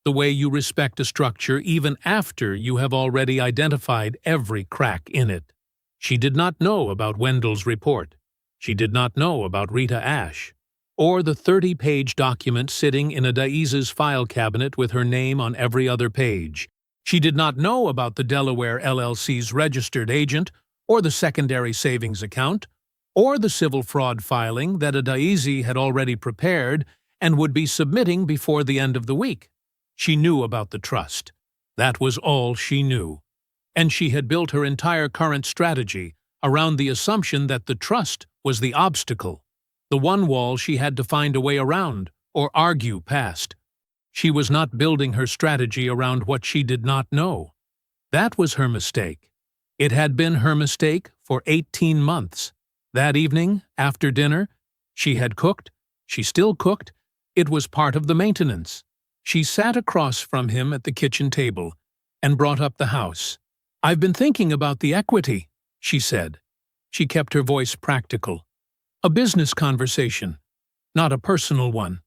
the way you respect a structure even after you have already identified every crack in it. She did not know about Wendell's report. She did not know about Rita Ashe, or the 30-page document sitting in Adaise's file cabinet with her name on every other page. She did not know about the Delaware LLC's registered agent, or the secondary savings account, or the civil fraud filing that Adaise had already prepared and would be submitting before the end of the week. She knew about the trust. That was all she knew. And she had built her entire current strategy around the assumption that the trust was the obstacle, the one wall she had to find a way around or argue past. She was not building her strategy around what she did not know. That was her mistake. It had been her mistake for 18 months. That evening, after dinner, she had cooked. She still cooked. It was part of the maintenance. She sat across from him at the kitchen table and brought up the house. I've been thinking about the equity, she said. She kept her voice practical. A business conversation, not a personal one.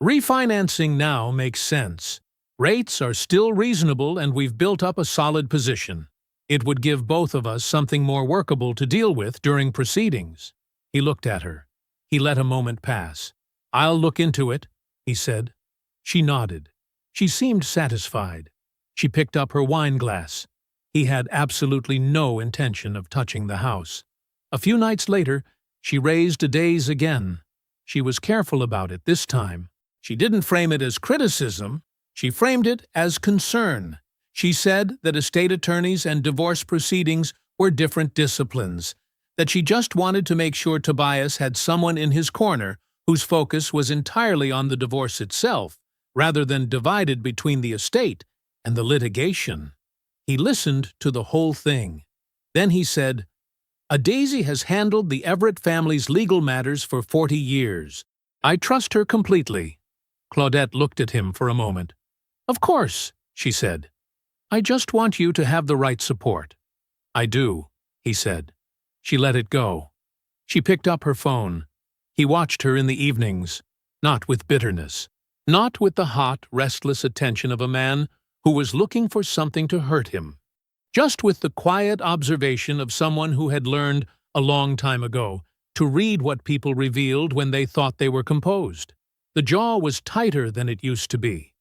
Refinancing now makes sense. Rates are still reasonable and we've built up a solid position. It would give both of us something more workable to deal with during proceedings. He looked at her. He let a moment pass. I'll look into it, he said. She nodded. She seemed satisfied. She picked up her wine glass. He had absolutely no intention of touching the house. A few nights later, she raised Adaise again. She was careful about it this time. She didn't frame it as criticism. She framed it as concern. She said that estate attorneys and divorce proceedings were different disciplines, that she just wanted to make sure Tobias had someone in his corner whose focus was entirely on the divorce itself, rather than divided between the estate and the litigation. He listened to the whole thing. Then he said, Adaise has handled the Everett family's legal matters for 40 years. I trust her completely. Claudette looked at him for a moment. Of course, she said. I just want you to have the right support. I do, he said. She let it go. She picked up her phone. He watched her in the evenings, not with bitterness, not with the hot, restless attention of a man who was looking for something to hurt him, just with the quiet observation of someone who had learned a long time ago to read what people revealed when they thought they were composed. The jaw was tighter than it used to be,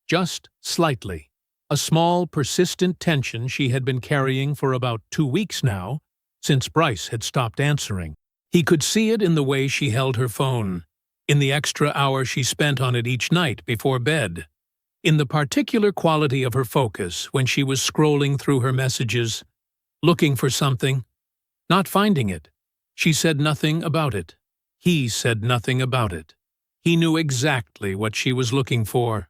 just slightly. A small, persistent tension she had been carrying for about 2 weeks now, since Bryce had stopped answering. He could see it in the way she held her phone, in the extra hour she spent on it each night before bed, in the particular quality of her focus when she was scrolling through her messages, looking for something, not finding it. She said nothing about it. He said nothing about it. He knew exactly what she was looking for.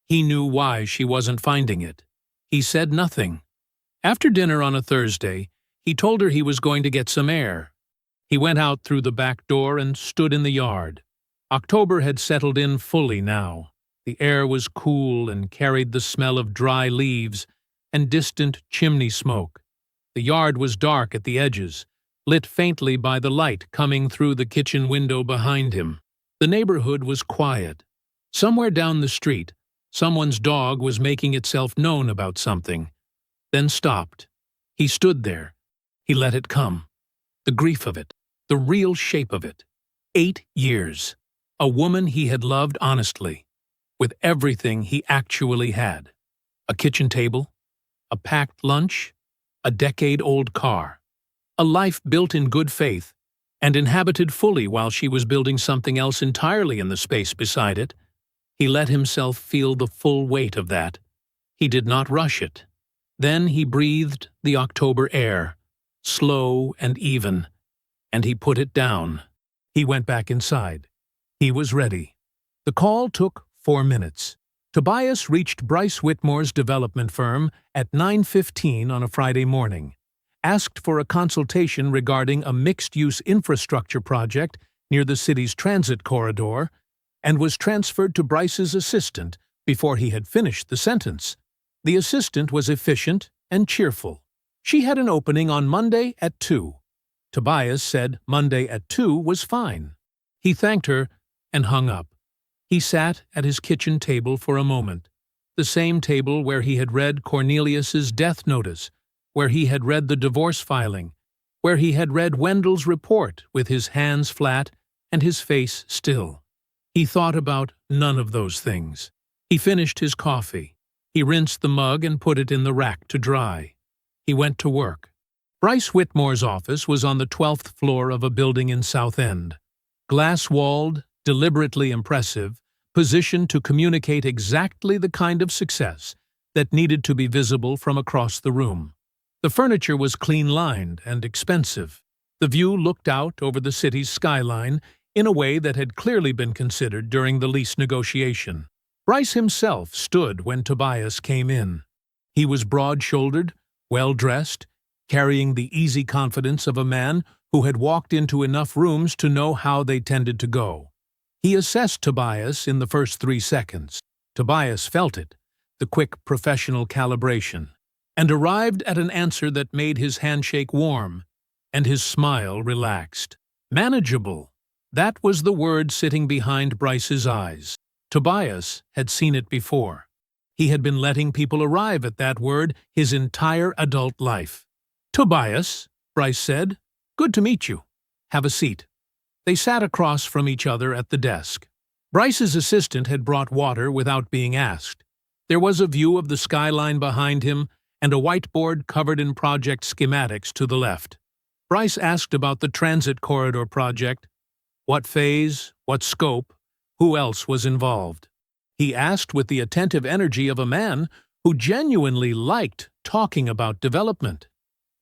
He knew why she wasn't finding it. He said nothing. After dinner on a Thursday, he told her he was going to get some air. He went out through the back door and stood in the yard. October had settled in fully now. The air was cool and carried the smell of dry leaves and distant chimney smoke. The yard was dark at the edges, lit faintly by the light coming through the kitchen window behind him. The neighborhood was quiet. Somewhere down the street, someone's dog was making itself known about something, then stopped. He stood there. He let it come. The grief of it, the real shape of it. 8 years. A woman he had loved honestly, with everything he actually had. A kitchen table, a packed lunch, a decade-old car. A life built in good faith and inhabited fully while she was building something else entirely in the space beside it. He let himself feel the full weight of that. He did not rush it. Then he breathed the October air, slow and even, and he put it down. He went back inside. He was ready. The call took 4 minutes. Tobias reached Bryce Whitmore's development firm at 9:15 on a Friday morning, asked for a consultation regarding a mixed-use infrastructure project near the city's transit corridor, and was transferred to Bryce's assistant before he had finished the sentence. The assistant was efficient and cheerful. She had an opening on Monday at 2. Tobias said Monday at 2 was fine. He thanked her and hung up. He sat at his kitchen table for a moment, the same table where he had read Cornelius's death notice, where he had read the divorce filing, where he had read Wendell's report with his hands flat and his face still. He thought about none of those things. He finished his coffee. He rinsed the mug and put it in the rack to dry. He went to work. Bryce Whitmore's office was on the 12th floor of a building in South End. Glass-walled, deliberately impressive, positioned to communicate exactly the kind of success that needed to be visible from across the room. The furniture was clean-lined and expensive. The view looked out over the city's skyline in a way that had clearly been considered during the lease negotiation. Bryce himself stood when Tobias came in. He was broad-shouldered, well-dressed, carrying the easy confidence of a man who had walked into enough rooms to know how they tended to go. He assessed Tobias in the first 3 seconds. Tobias felt it, the quick professional calibration, and arrived at an answer that made his handshake warm and his smile relaxed. Manageable. That was the word sitting behind Bryce's eyes. Tobias had seen it before. He had been letting people arrive at that word his entire adult life. "Tobias," Bryce said, "good to meet you. Have a seat." They sat across from each other at the desk. Bryce's assistant had brought water without being asked. There was a view of the skyline behind him and a whiteboard covered in project schematics to the left. Bryce asked about the transit corridor project. What phase, what scope, who else was involved? He asked with the attentive energy of a man who genuinely liked talking about development.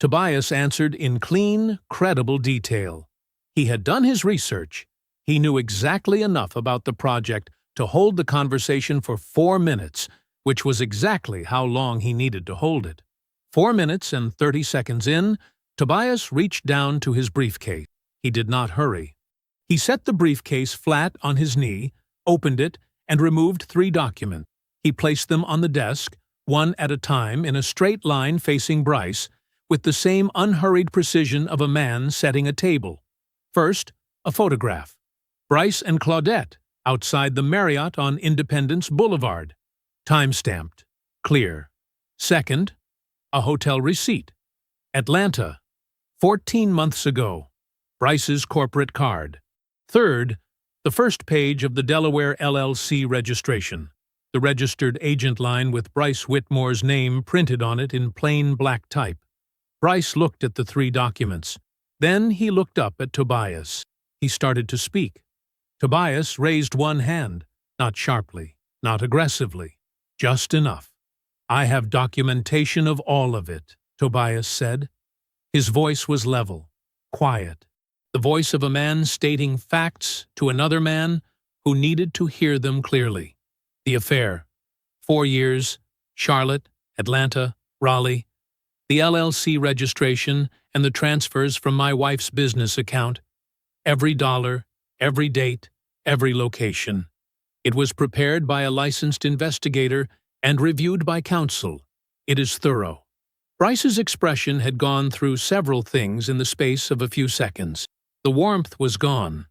Tobias answered in clean, credible detail. He had done his research. He knew exactly enough about the project to hold the conversation for 4 minutes, which was exactly how long he needed to hold it. 4 minutes and 30 seconds in, Tobias reached down to his briefcase. He did not hurry. He set the briefcase flat on his knee, opened it, and removed 3 documents. He placed them on the desk, one at a time in a straight line facing Bryce, with the same unhurried precision of a man setting a table. First, a photograph. Bryce and Claudette, outside the Marriott on Independence Boulevard. Time-stamped. Clear. Second, a hotel receipt. Atlanta, 14 months ago. Bryce's corporate card. Third, the first page of the Delaware LLC registration. The registered agent line with Bryce Whitmore's name printed on it in plain black type. Bryce looked at the 3 documents. Then he looked up at Tobias. He started to speak. Tobias raised one hand, not sharply, not aggressively, just enough. "I have documentation of all of it," Tobias said. His voice was level, quiet, the voice of a man stating facts to another man who needed to hear them clearly. The affair. 4 years, Charlotte, Atlanta, Raleigh. The LLC registration and the transfers from my wife's business account. Every dollar, every date, every location. It was prepared by a licensed investigator and reviewed by counsel. It is thorough. Bryce's expression had gone through several things in the space of a few seconds. The warmth was gone.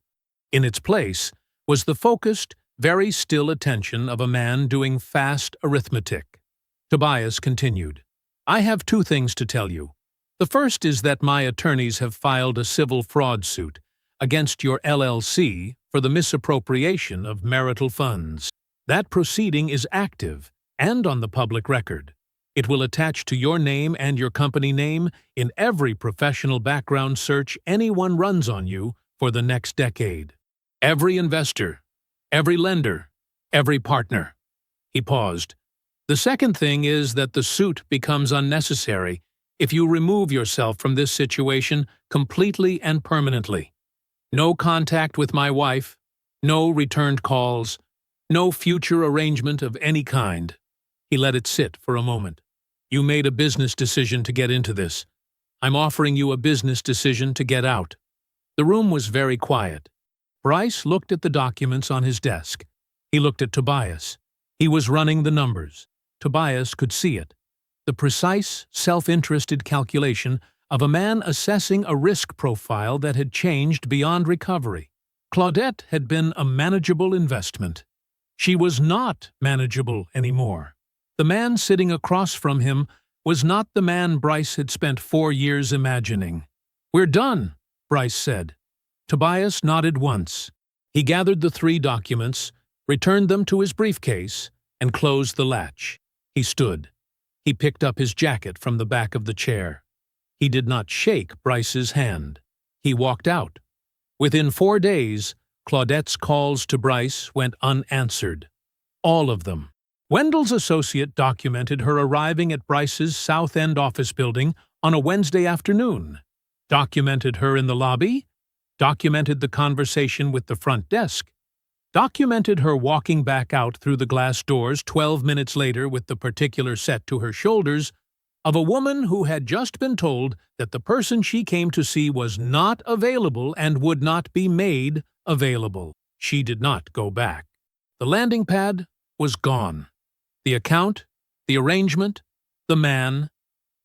In its place was the focused, very still attention of a man doing fast arithmetic. Tobias continued, "I have 2 things to tell you. The first is that my attorneys have filed a civil fraud suit against your LLC for the misappropriation of marital funds. That proceeding is active and on the public record. It will attach to your name and your company name in every professional background search anyone runs on you for the next decade. Every investor, every lender, every partner." He paused. "The second thing is that the suit becomes unnecessary if you remove yourself from this situation completely and permanently. No contact with my wife, no returned calls, no future arrangement of any kind." He let it sit for a moment. "You made a business decision to get into this. I'm offering you a business decision to get out." The room was very quiet. Bryce looked at the documents on his desk. He looked at Tobias. He was running the numbers. Tobias could see it. The precise, self-interested calculation of a man assessing a risk profile that had changed beyond recovery. Claudette had been a manageable investment. She was not manageable anymore. The man sitting across from him was not the man Bryce had spent 4 years imagining. "We're done," Bryce said. Tobias nodded once. He gathered the 3 documents, returned them to his briefcase, and closed the latch. He stood. He picked up his jacket from the back of the chair. He did not shake Bryce's hand. He walked out. Within 4 days, Claudette's calls to Bryce went unanswered. All of them. Wendell's associate documented her arriving at Bryce's South End office building on a Wednesday afternoon, documented her in the lobby, documented the conversation with the front desk, documented her walking back out through the glass doors 12 minutes later with the particular set to her shoulders of a woman who had just been told that the person she came to see was not available and would not be made available. She did not go back. The landing pad was gone. The account, the arrangement, the man,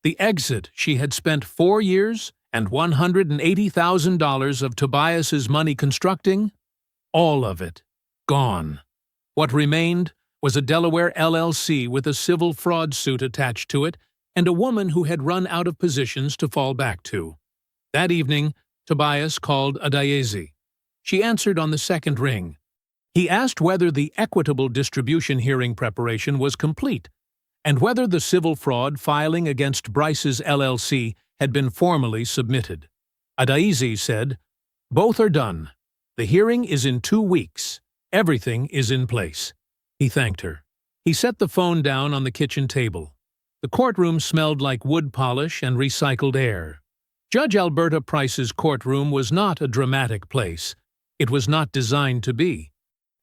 the exit she had spent 4 years and $180,000 of Tobias's money constructing, all of it gone. What remained was a Delaware LLC with a civil fraud suit attached to it and a woman who had run out of positions to fall back to. That evening, Tobias called Adayezi. She answered on the second ring. He asked whether the equitable distribution hearing preparation was complete and whether the civil fraud filing against Bryce's LLC had been formally submitted. Adayezi said, "Both are done. The hearing is in 2 weeks. Everything is in place." He thanked her. He set the phone down on the kitchen table. The courtroom smelled like wood polish and recycled air. Judge Alberta Price's courtroom was not a dramatic place. It was not designed to be.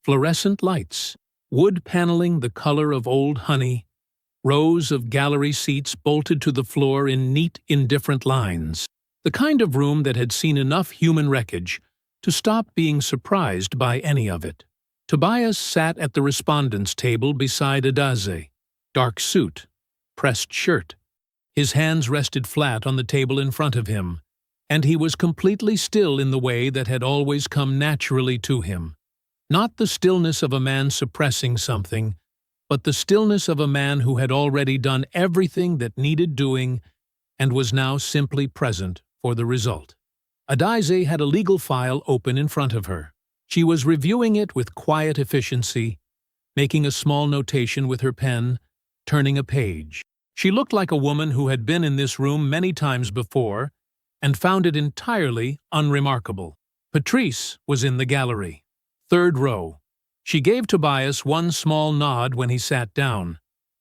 Fluorescent lights, wood paneling the color of old honey, rows of gallery seats bolted to the floor in neat, indifferent lines. The kind of room that had seen enough human wreckage to stop being surprised by any of it. Tobias sat at the respondent's table beside Adaze. Dark suit, pressed shirt. His hands rested flat on the table in front of him, and he was completely still in the way that had always come naturally to him. Not the stillness of a man suppressing something, but the stillness of a man who had already done everything that needed doing and was now simply present for the result. Adaize had a legal file open in front of her. She was reviewing it with quiet efficiency, making a small notation with her pen, turning a page. She looked like a woman who had been in this room many times before and found it entirely unremarkable. Patrice was in the gallery, third row. She gave Tobias one small nod when he sat down.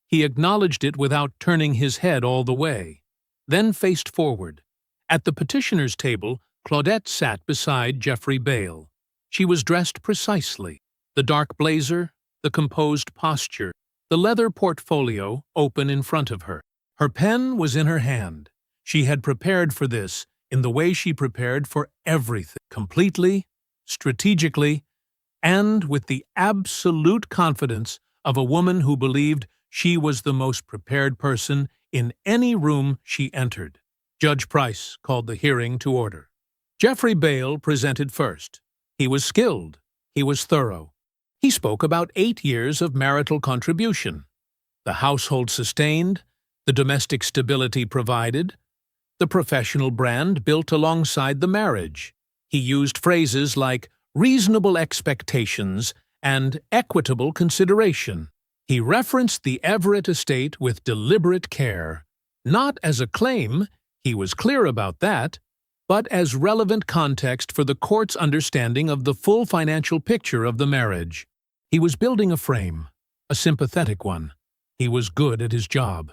He acknowledged it without turning his head all the way, then faced forward. At the petitioner's table, Claudette sat beside Geoffrey Bale. She was dressed precisely. The dark blazer, the composed posture, the leather portfolio open in front of her. Her pen was in her hand. She had prepared for this in the way she prepared for everything, completely, strategically, and with the absolute confidence of a woman who believed she was the most prepared person in any room she entered. Judge Price called the hearing to order. Geoffrey Bale presented first. He was skilled. He was thorough. He spoke about 8 years of marital contribution, the household sustained, the domestic stability provided, the professional brand built alongside the marriage. He used phrases like reasonable expectations and equitable consideration. He referenced the Everett estate with deliberate care, not as a claim, he was clear about that, but as relevant context for the court's understanding of the full financial picture of the marriage. He was building a frame, a sympathetic one. He was good at his job.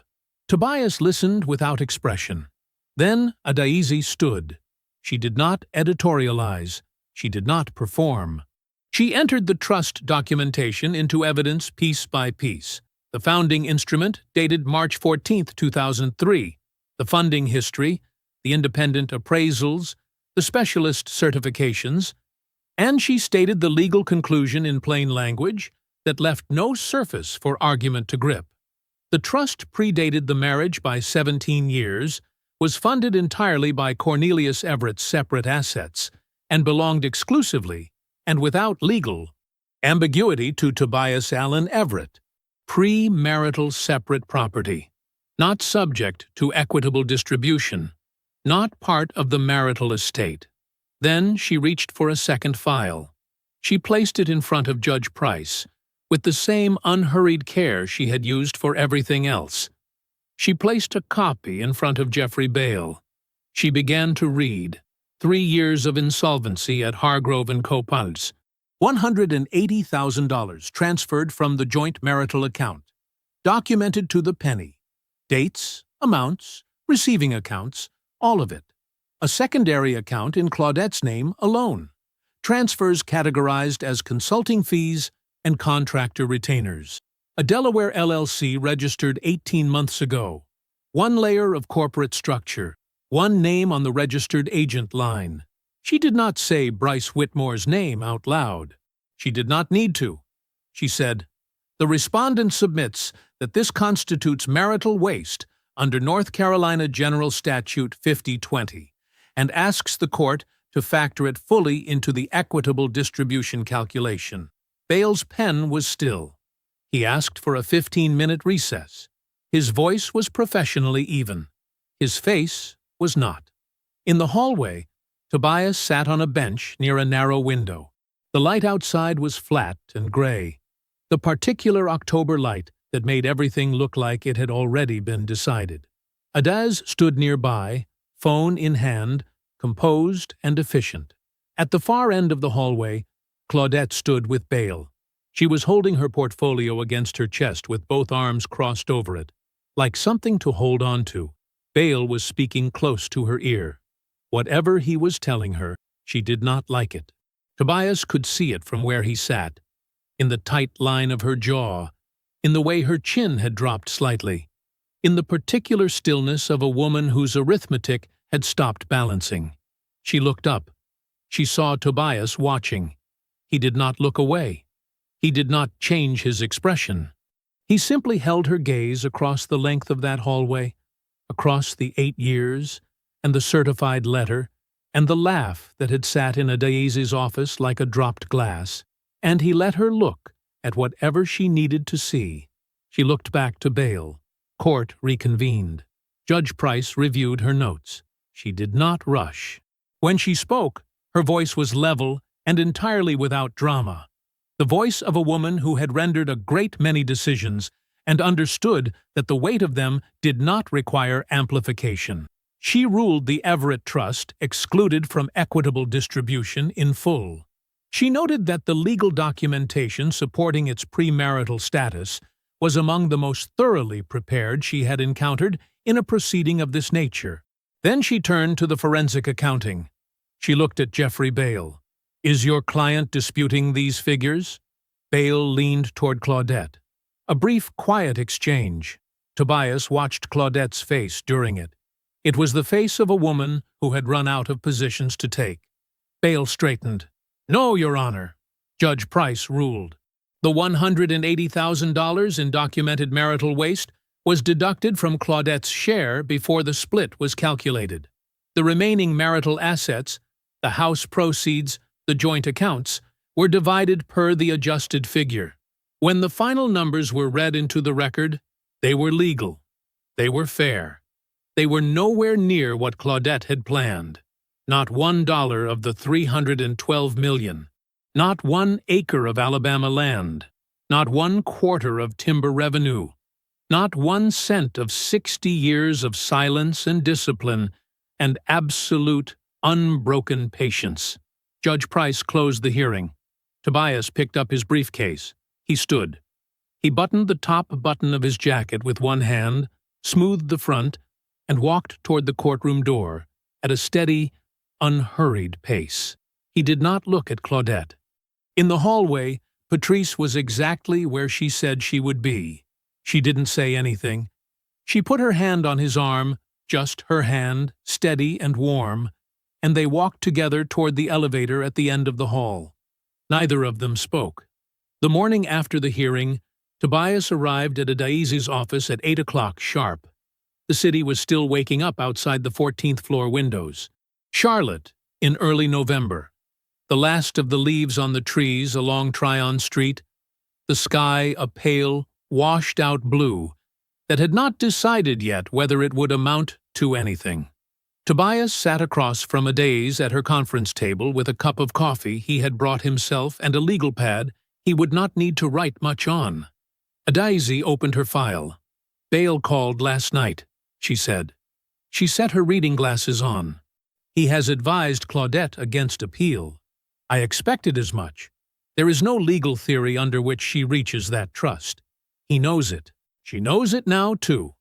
Tobias listened without expression. Then Adaize stood. She did not editorialize. She did not perform. She entered the trust documentation into evidence piece by piece. The founding instrument dated March 14, 2003. The funding history, the independent appraisals, the specialist certifications, and she stated the legal conclusion in plain language that left no surface for argument to grip. The trust predated the marriage by 17 years, was funded entirely by Cornelius Everett's separate assets, and belonged exclusively, and without legal ambiguity, to Tobias Allen Everett, pre-marital separate property, not subject to equitable distribution, not part of the marital estate. Then she reached for a second file. She placed it in front of Judge Price, with the same unhurried care she had used for everything else. She placed a copy in front of Geoffrey Bale. She began to read. 3 years of insolvency at Hargrove & Co. Pals. $180,000 transferred from the joint marital account. Documented to the penny. Dates, amounts, receiving accounts, all of it. A secondary account in Claudette's name alone. Transfers categorized as consulting fees and contractor retainers. A Delaware LLC registered 18 months ago. 1 layer of corporate structure. 1 name on the registered agent line. She did not say Bryce Whitmore's name out loud. She did not need to. She said, "The respondent submits that this constitutes marital waste under North Carolina General Statute 5020, and asks the court to factor it fully into the equitable distribution calculation." Bale's pen was still. He asked for a 15-minute recess. His voice was professionally even. His face was not. In the hallway, Tobias sat on a bench near a narrow window. The light outside was flat and gray, the particular October light that made everything look like it had already been decided. Adaize stood nearby, phone in hand, composed and efficient. At the far end of the hallway, Claudette stood with Bale. She was holding her portfolio against her chest with both arms crossed over it, like something to hold on to. Bale was speaking close to her ear. Whatever he was telling her, she did not like it. Tobias could see it from where he sat, in the tight line of her jaw, in the way her chin had dropped slightly, in the particular stillness of a woman whose arithmetic had stopped balancing. She looked up. She saw Tobias watching. He did not look away. He did not change his expression. He simply held her gaze across the length of that hallway, across the 8 years, and the certified letter, and the laugh that had sat in Adaize's office like a dropped glass, and he let her look at whatever she needed to see. She looked back to bail. Court reconvened. Judge Price reviewed her notes. She did not rush. When she spoke, her voice was level and entirely without drama. The voice of a woman who had rendered a great many decisions and understood that the weight of them did not require amplification. She ruled the Everett Trust excluded from equitable distribution in full. She noted that the legal documentation supporting its premarital status was among the most thoroughly prepared she had encountered in a proceeding of this nature. Then she turned to the forensic accounting. She looked at Jeffrey Bale. "Is your client disputing these figures?" Bale leaned toward Claudette. A brief, quiet exchange. Tobias watched Claudette's face during it. It was the face of a woman who had run out of positions to take. Bale straightened. "No, Your Honor," Judge Price ruled. The $180,000 in documented marital waste was deducted from Claudette's share before the split was calculated. The remaining marital assets, the house proceeds, the joint accounts, were divided per the adjusted figure. When the final numbers were read into the record, they were legal. They were fair. They were nowhere near what Claudette had planned. Not $1 of the $312 million. Not 1 acre of Alabama land. Not 1/4 of timber revenue. Not 1 cent of 60 years of silence and discipline and absolute, unbroken patience. Judge Price closed the hearing. Tobias picked up his briefcase. He stood. He buttoned the top button of his jacket with one hand, smoothed the front, and walked toward the courtroom door at a steady, unhurried pace. He did not look at Claudette. In the hallway, Patrice was exactly where she said she would be. She didn't say anything. She put her hand on his arm, just her hand, steady and warm, and they walked together toward the elevator at the end of the hall. Neither of them spoke. The morning after the hearing, Tobias arrived at Adaize's office at 8 o'clock sharp. The city was still waking up outside the 14th floor windows. Charlotte, in early November. The last of the leaves on the trees along Tryon Street. The sky a pale, washed-out blue that had not decided yet whether it would amount to anything. Tobias sat across from Adaize at her conference table with a cup of coffee he had brought himself and a legal pad he would not need to write much on. Adaize opened her file. "Bale called last night," she said. She set her reading glasses on. "He has advised Claudette against appeal. I expected as much. There is no legal theory under which she reaches that trust. He knows it. She knows it now, too."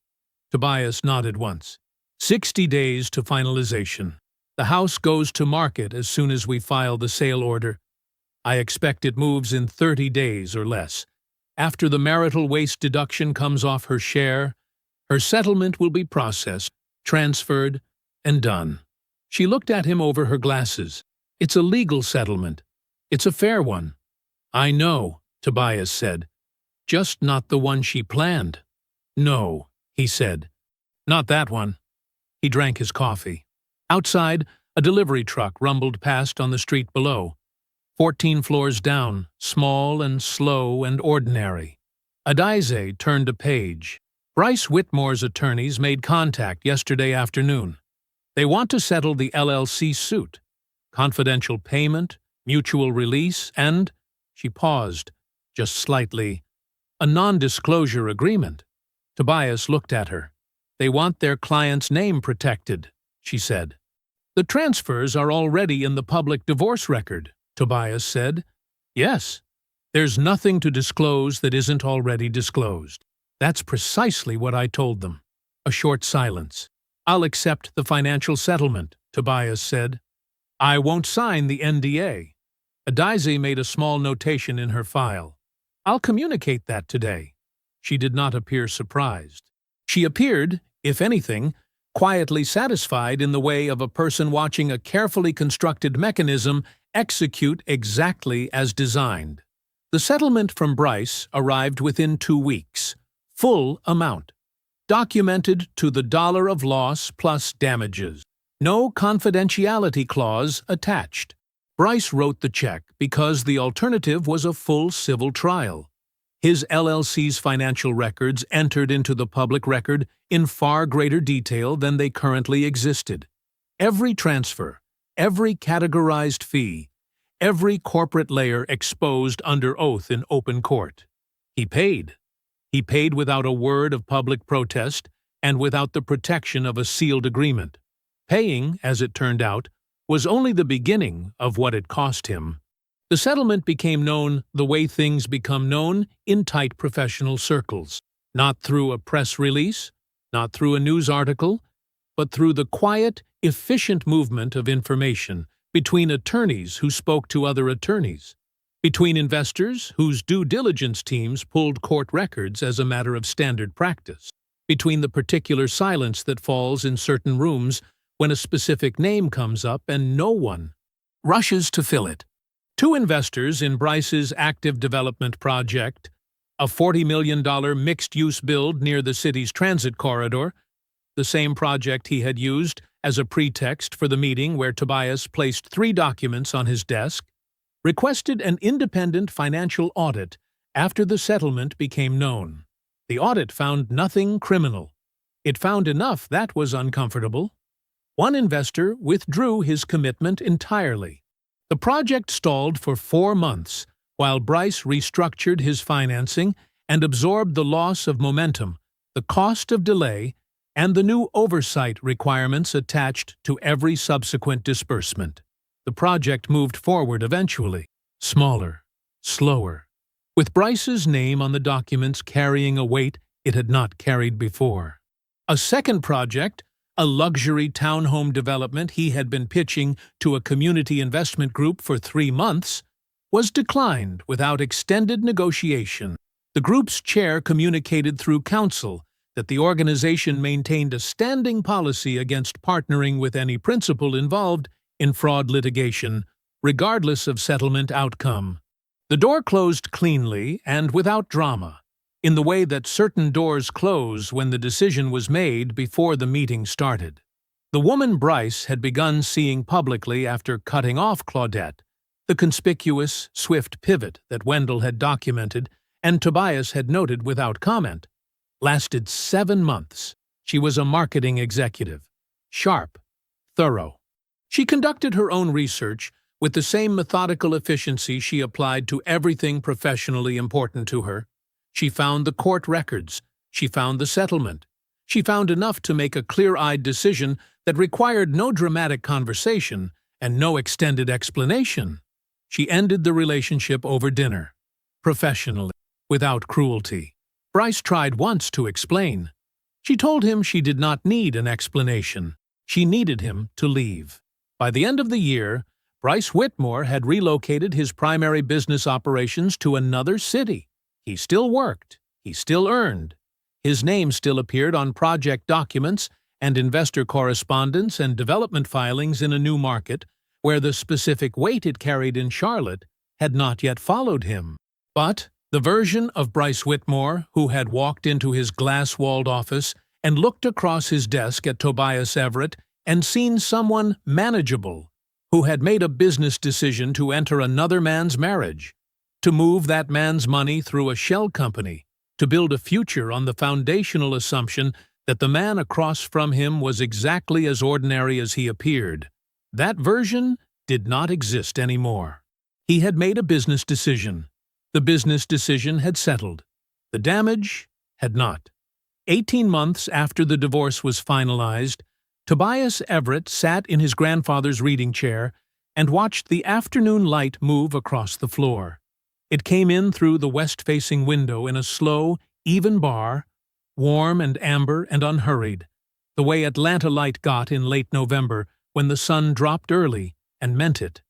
Tobias nodded once. 60 days to finalization. The house goes to market as soon as we file the sale order. I expect it moves in 30 days or less. After the marital waste deduction comes off her share, her settlement will be processed, transferred, and done. She looked at him over her glasses. "It's a legal settlement. It's a fair one." "I know," Tobias said. "Just not the one she planned." "No," he said. "Not that one." He drank his coffee. Outside, a delivery truck rumbled past on the street below. 14 floors down, small and slow and ordinary. Adaize turned a page. "Bryce Whitmore's attorneys made contact yesterday afternoon. They want to settle the LLC suit. Confidential payment, mutual release, and," she paused, just slightly, "a non-disclosure agreement." Tobias looked at her. "They want their client's name protected," she said. "The transfers are already in the public divorce record," Tobias said. "Yes. There's nothing to disclose that isn't already disclosed." "That's precisely what I told them." A short silence. "I'll accept the financial settlement," Tobias said. "I won't sign the NDA." Adaize made a small notation in her file. "I'll communicate that today." She did not appear surprised. She appeared, if anything, quietly satisfied in the way of a person watching a carefully constructed mechanism execute exactly as designed. The settlement from Bryce arrived within 2 weeks. Full amount. Documented to the dollar of loss plus damages. No confidentiality clause attached. Bryce wrote the check because the alternative was a full civil trial. His LLC's financial records entered into the public record in far greater detail than they currently existed. Every transfer, every categorized fee, every corporate layer exposed under oath in open court. He paid. He paid without a word of public protest and without the protection of a sealed agreement. Paying, as it turned out, was only the beginning of what it cost him. The settlement became known the way things become known in tight professional circles, not through a press release, not through a news article, but through the quiet, efficient movement of information between attorneys who spoke to other attorneys, between investors whose due diligence teams pulled court records as a matter of standard practice, between the particular silence that falls in certain rooms when a specific name comes up and no one rushes to fill it. Two investors in Bryce's active development project, a $40 million mixed-use build near the city's transit corridor, the same project he had used as a pretext for the meeting where Tobias placed 3 documents on his desk, requested an independent financial audit after the settlement became known. The audit found nothing criminal. It found enough that was uncomfortable. One investor withdrew his commitment entirely. The project stalled for 4 months while Bryce restructured his financing and absorbed the loss of momentum, the cost of delay, and the new oversight requirements attached to every subsequent disbursement. The project moved forward eventually, smaller, slower, with Bryce's name on the documents carrying a weight it had not carried before. A second project, a luxury townhome development he had been pitching to a community investment group for 3 months, was declined without extended negotiation. The group's chair communicated through counsel that the organization maintained a standing policy against partnering with any principal involved in fraud litigation, regardless of settlement outcome. The door closed cleanly and without drama, in the way that certain doors close when the decision was made before the meeting started. The woman Bryce had begun seeing publicly after cutting off Claudette, the conspicuous, swift pivot that Wendell had documented and Tobias had noted without comment, lasted 7 months. She was a marketing executive, sharp, thorough. She conducted her own research with the same methodical efficiency she applied to everything professionally important to her. She found the court records. She found the settlement. She found enough to make a clear-eyed decision that required no dramatic conversation and no extended explanation. She ended the relationship over dinner, professionally, without cruelty. Bryce tried once to explain. She told him she did not need an explanation. She needed him to leave. By the end of the year, Bryce Whitmore had relocated his primary business operations to another city. He still worked. He still earned. His name still appeared on project documents and investor correspondence and development filings in a new market where the specific weight it carried in Charlotte had not yet followed him. But the version of Bryce Whitmore who had walked into his glass-walled office and looked across his desk at Tobias Everett and seen someone manageable who had made a business decision to enter another man's marriage, to move that man's money through a shell company, to build a future on the foundational assumption that the man across from him was exactly as ordinary as he appeared. That version did not exist anymore. He had made a business decision. The business decision had settled. The damage had not. 18 months after the divorce was finalized, Tobias Everett sat in his grandfather's reading chair and watched the afternoon light move across the floor. It came in through the west-facing window in a slow, even bar, warm and amber and unhurried, the way Atlanta light got in late November when the sun dropped early and meant it.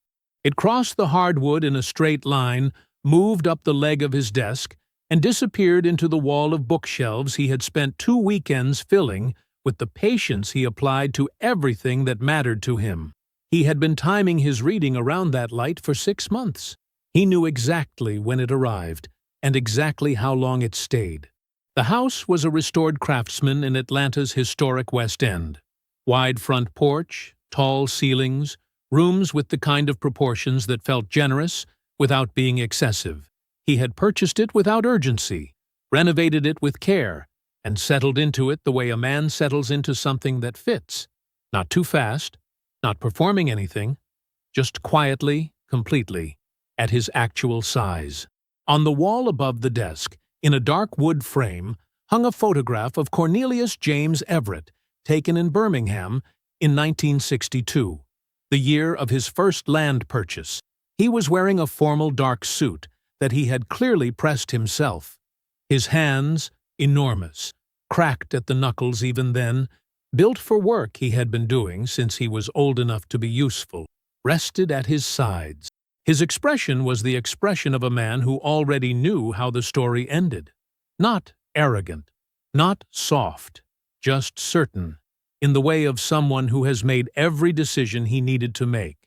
It crossed the hardwood in a straight line, moved up the leg of his desk, and disappeared into the wall of bookshelves he had spent 2 weekends filling with the patience he applied to everything that mattered to him. He had been timing his reading around that light for 6 months. He knew exactly when it arrived and exactly how long it stayed. The house was a restored craftsman in Atlanta's historic West End. Wide front porch, tall ceilings, rooms with the kind of proportions that felt generous without being excessive. He had purchased it without urgency, renovated it with care, and settled into it the way a man settles into something that fits. Not too fast, not performing anything, just quietly, completely, at his actual size. On the wall above the desk, in a dark wood frame, hung a photograph of Cornelius James Everett, taken in Birmingham in 1962, the year of his first land purchase. He was wearing a formal dark suit that he had clearly pressed himself. His hands, enormous, cracked at the knuckles even then, built for work he had been doing since he was old enough to be useful, rested at his sides. His expression was the expression of a man who already knew how the story ended. Not arrogant, not soft, just certain, in the way of someone who has made every decision he needed to make,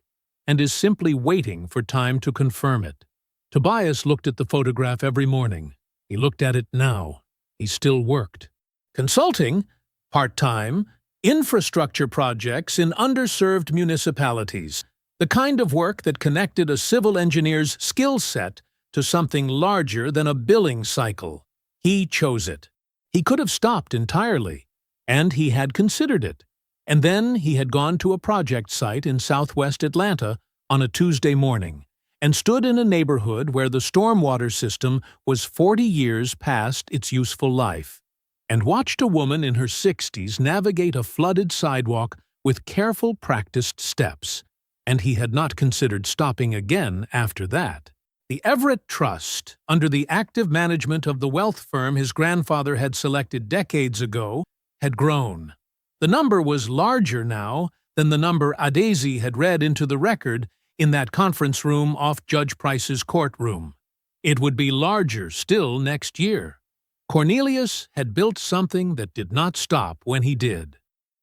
and is simply waiting for time to confirm it. Tobias looked at the photograph every morning. He looked at it now. He still worked. Consulting, part-time, infrastructure projects in underserved municipalities, the kind of work that connected a civil engineer's skill set to something larger than a billing cycle. He chose it. He could have stopped entirely, and he had considered it. And then he had gone to a project site in southwest Atlanta on a Tuesday morning and stood in a neighborhood where the stormwater system was 40 years past its useful life, and watched a woman in her 60s navigate a flooded sidewalk with careful, practiced steps. And he had not considered stopping again after that. The Everett Trust, under the active management of the wealth firm his grandfather had selected decades ago, had grown. The number was larger now than the number Adazi had read into the record in that conference room off Judge Price's courtroom. It would be larger still next year. Cornelius had built something that did not stop when he did.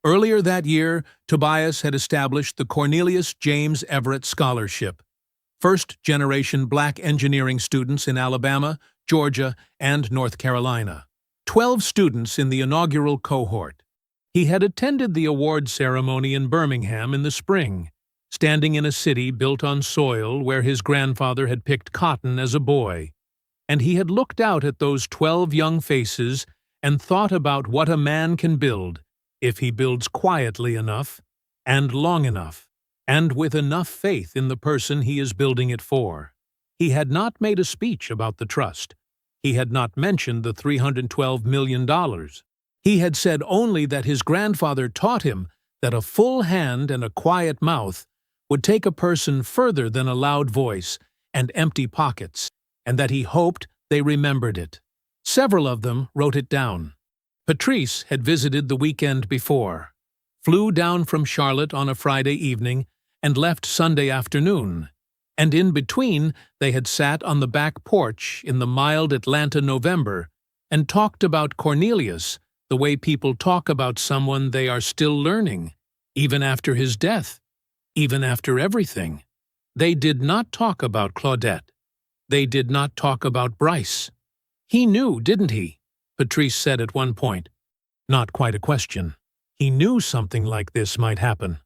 Earlier that year, Tobias had established the Cornelius James Everett Scholarship, first-generation black engineering students in Alabama, Georgia, and North Carolina. 12 students in the inaugural cohort. He had attended the award ceremony in Birmingham in the spring, standing in a city built on soil where his grandfather had picked cotton as a boy, and he had looked out at those 12 young faces and thought about what a man can build if he builds quietly enough, and long enough, and with enough faith in the person he is building it for. He had not made a speech about the trust. He had not mentioned the $312 million. He had said only that his grandfather taught him that a full hand and a quiet mouth would take a person further than a loud voice and empty pockets, and that he hoped they remembered it. Several of them wrote it down. Patrice had visited the weekend before, flew down from Charlotte on a Friday evening, and left Sunday afternoon, and in between they had sat on the back porch in the mild Atlanta November and talked about Cornelius the way people talk about someone they are still learning, even after his death, even after everything. They did not talk about Claudette. They did not talk about Bryce. He knew, didn't he? Patrice said at one point. Not quite a question. He knew something like this might happen.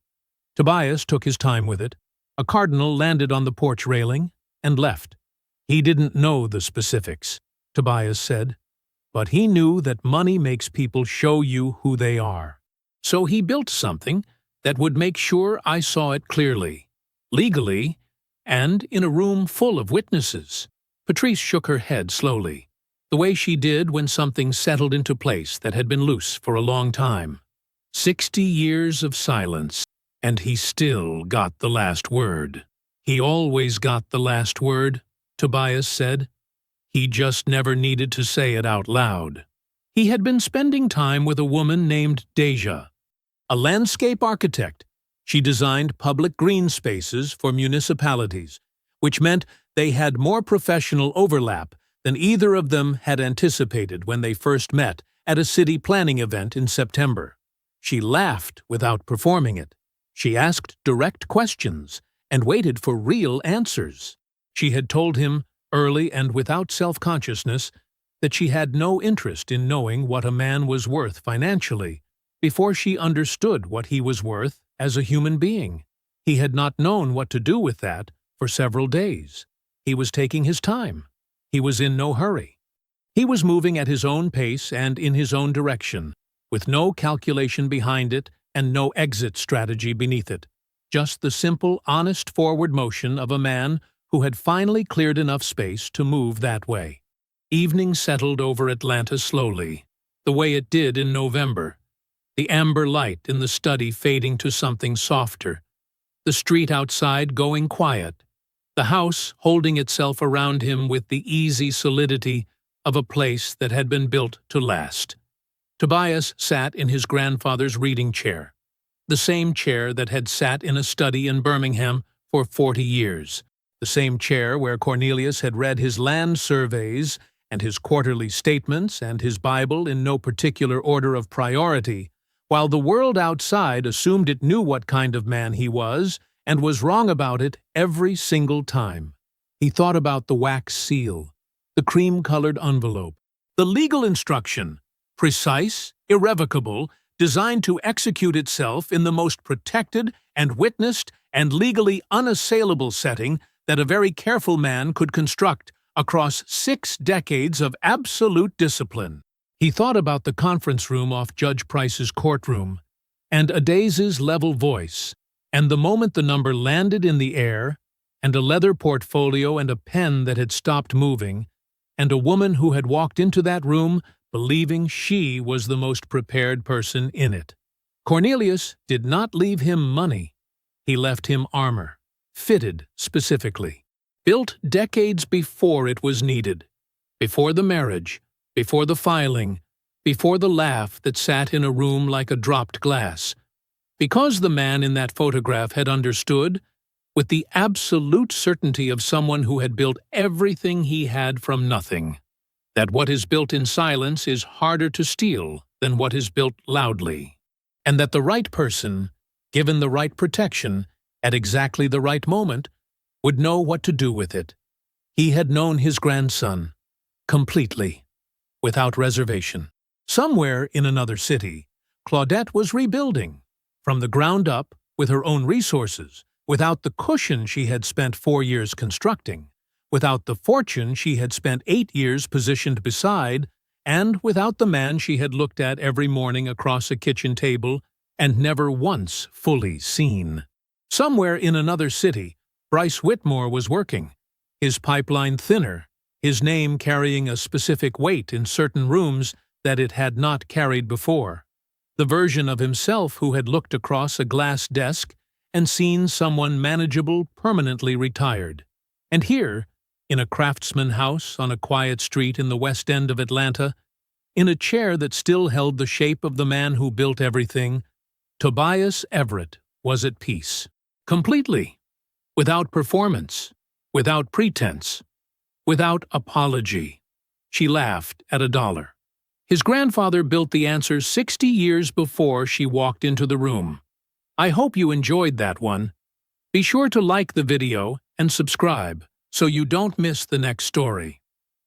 Tobias took his time with it. A cardinal landed on the porch railing and left. He didn't know the specifics, Tobias said, but he knew that money makes people show you who they are. So he built something that would make sure I saw it clearly, legally, and in a room full of witnesses. Patrice shook her head slowly, the way she did when something settled into place that had been loose for a long time. 60 years of silence, and he still got the last word. He always got the last word, Tobias said. He just never needed to say it out loud. He had been spending time with a woman named Deja, a landscape architect. She designed public green spaces for municipalities, which meant they had more professional overlap than either of them had anticipated when they first met at a city planning event in September. She laughed without performing it. She asked direct questions and waited for real answers. She had told him, early and without self-consciousness, that she had no interest in knowing what a man was worth financially before she understood what he was worth as a human being. He had not known what to do with that for several days. He was taking his time. He was in no hurry. He was moving at his own pace and in his own direction, with no calculation behind it and no exit strategy beneath it. Just the simple, honest forward motion of a man who had finally cleared enough space to move that way. Evening settled over Atlanta slowly, the way it did in November. The amber light in the study fading to something softer. The street outside going quiet. The house holding itself around him with the easy solidity of a place that had been built to last. Tobias sat in his grandfather's reading chair, the same chair that had sat in a study in Birmingham for 40 years, the same chair where Cornelius had read his land surveys and his quarterly statements and his Bible in no particular order of priority, while the world outside assumed it knew what kind of man he was and was wrong about it every single time. He thought about the wax seal, the cream-colored envelope, the legal instruction, precise, irrevocable, designed to execute itself in the most protected and witnessed and legally unassailable setting that a very careful man could construct across 6 decades of absolute discipline. He thought about the conference room off Judge Price's courtroom, and Adaise's level voice, and the moment the number landed in the air, and a leather portfolio and a pen that had stopped moving, and a woman who had walked into that room believing she was the most prepared person in it. Cornelius did not leave him money. He left him armor, fitted specifically, built decades before it was needed, before the marriage, before the filing, before the laugh that sat in a room like a dropped glass, because the man in that photograph had understood, with the absolute certainty of someone who had built everything he had from nothing, that what is built in silence is harder to steal than what is built loudly, and that the right person, given the right protection, at exactly the right moment, would know what to do with it. He had known his grandson, completely, without reservation. Somewhere in another city, Claudette was rebuilding, from the ground up, with her own resources, without the cushion she had spent 4 years constructing, without the fortune she had spent 8 years positioned beside, and without the man she had looked at every morning across a kitchen table and never once fully seen. Somewhere in another city, Bryce Whitmore was working, his pipeline thinner, his name carrying a specific weight in certain rooms that it had not carried before. The version of himself who had looked across a glass desk and seen someone manageable permanently retired. And here, in a craftsman house on a quiet street in the West End of Atlanta, in a chair that still held the shape of the man who built everything, Tobias Everett was at peace. Completely. Without performance. Without pretense. Without apology. She laughed at $1. His grandfather built the answer 60 years before she walked into the room. I hope you enjoyed that one. Be sure to like the video and subscribe so you don't miss the next story.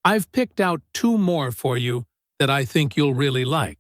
I've picked out 2 more for you that I think you'll really like.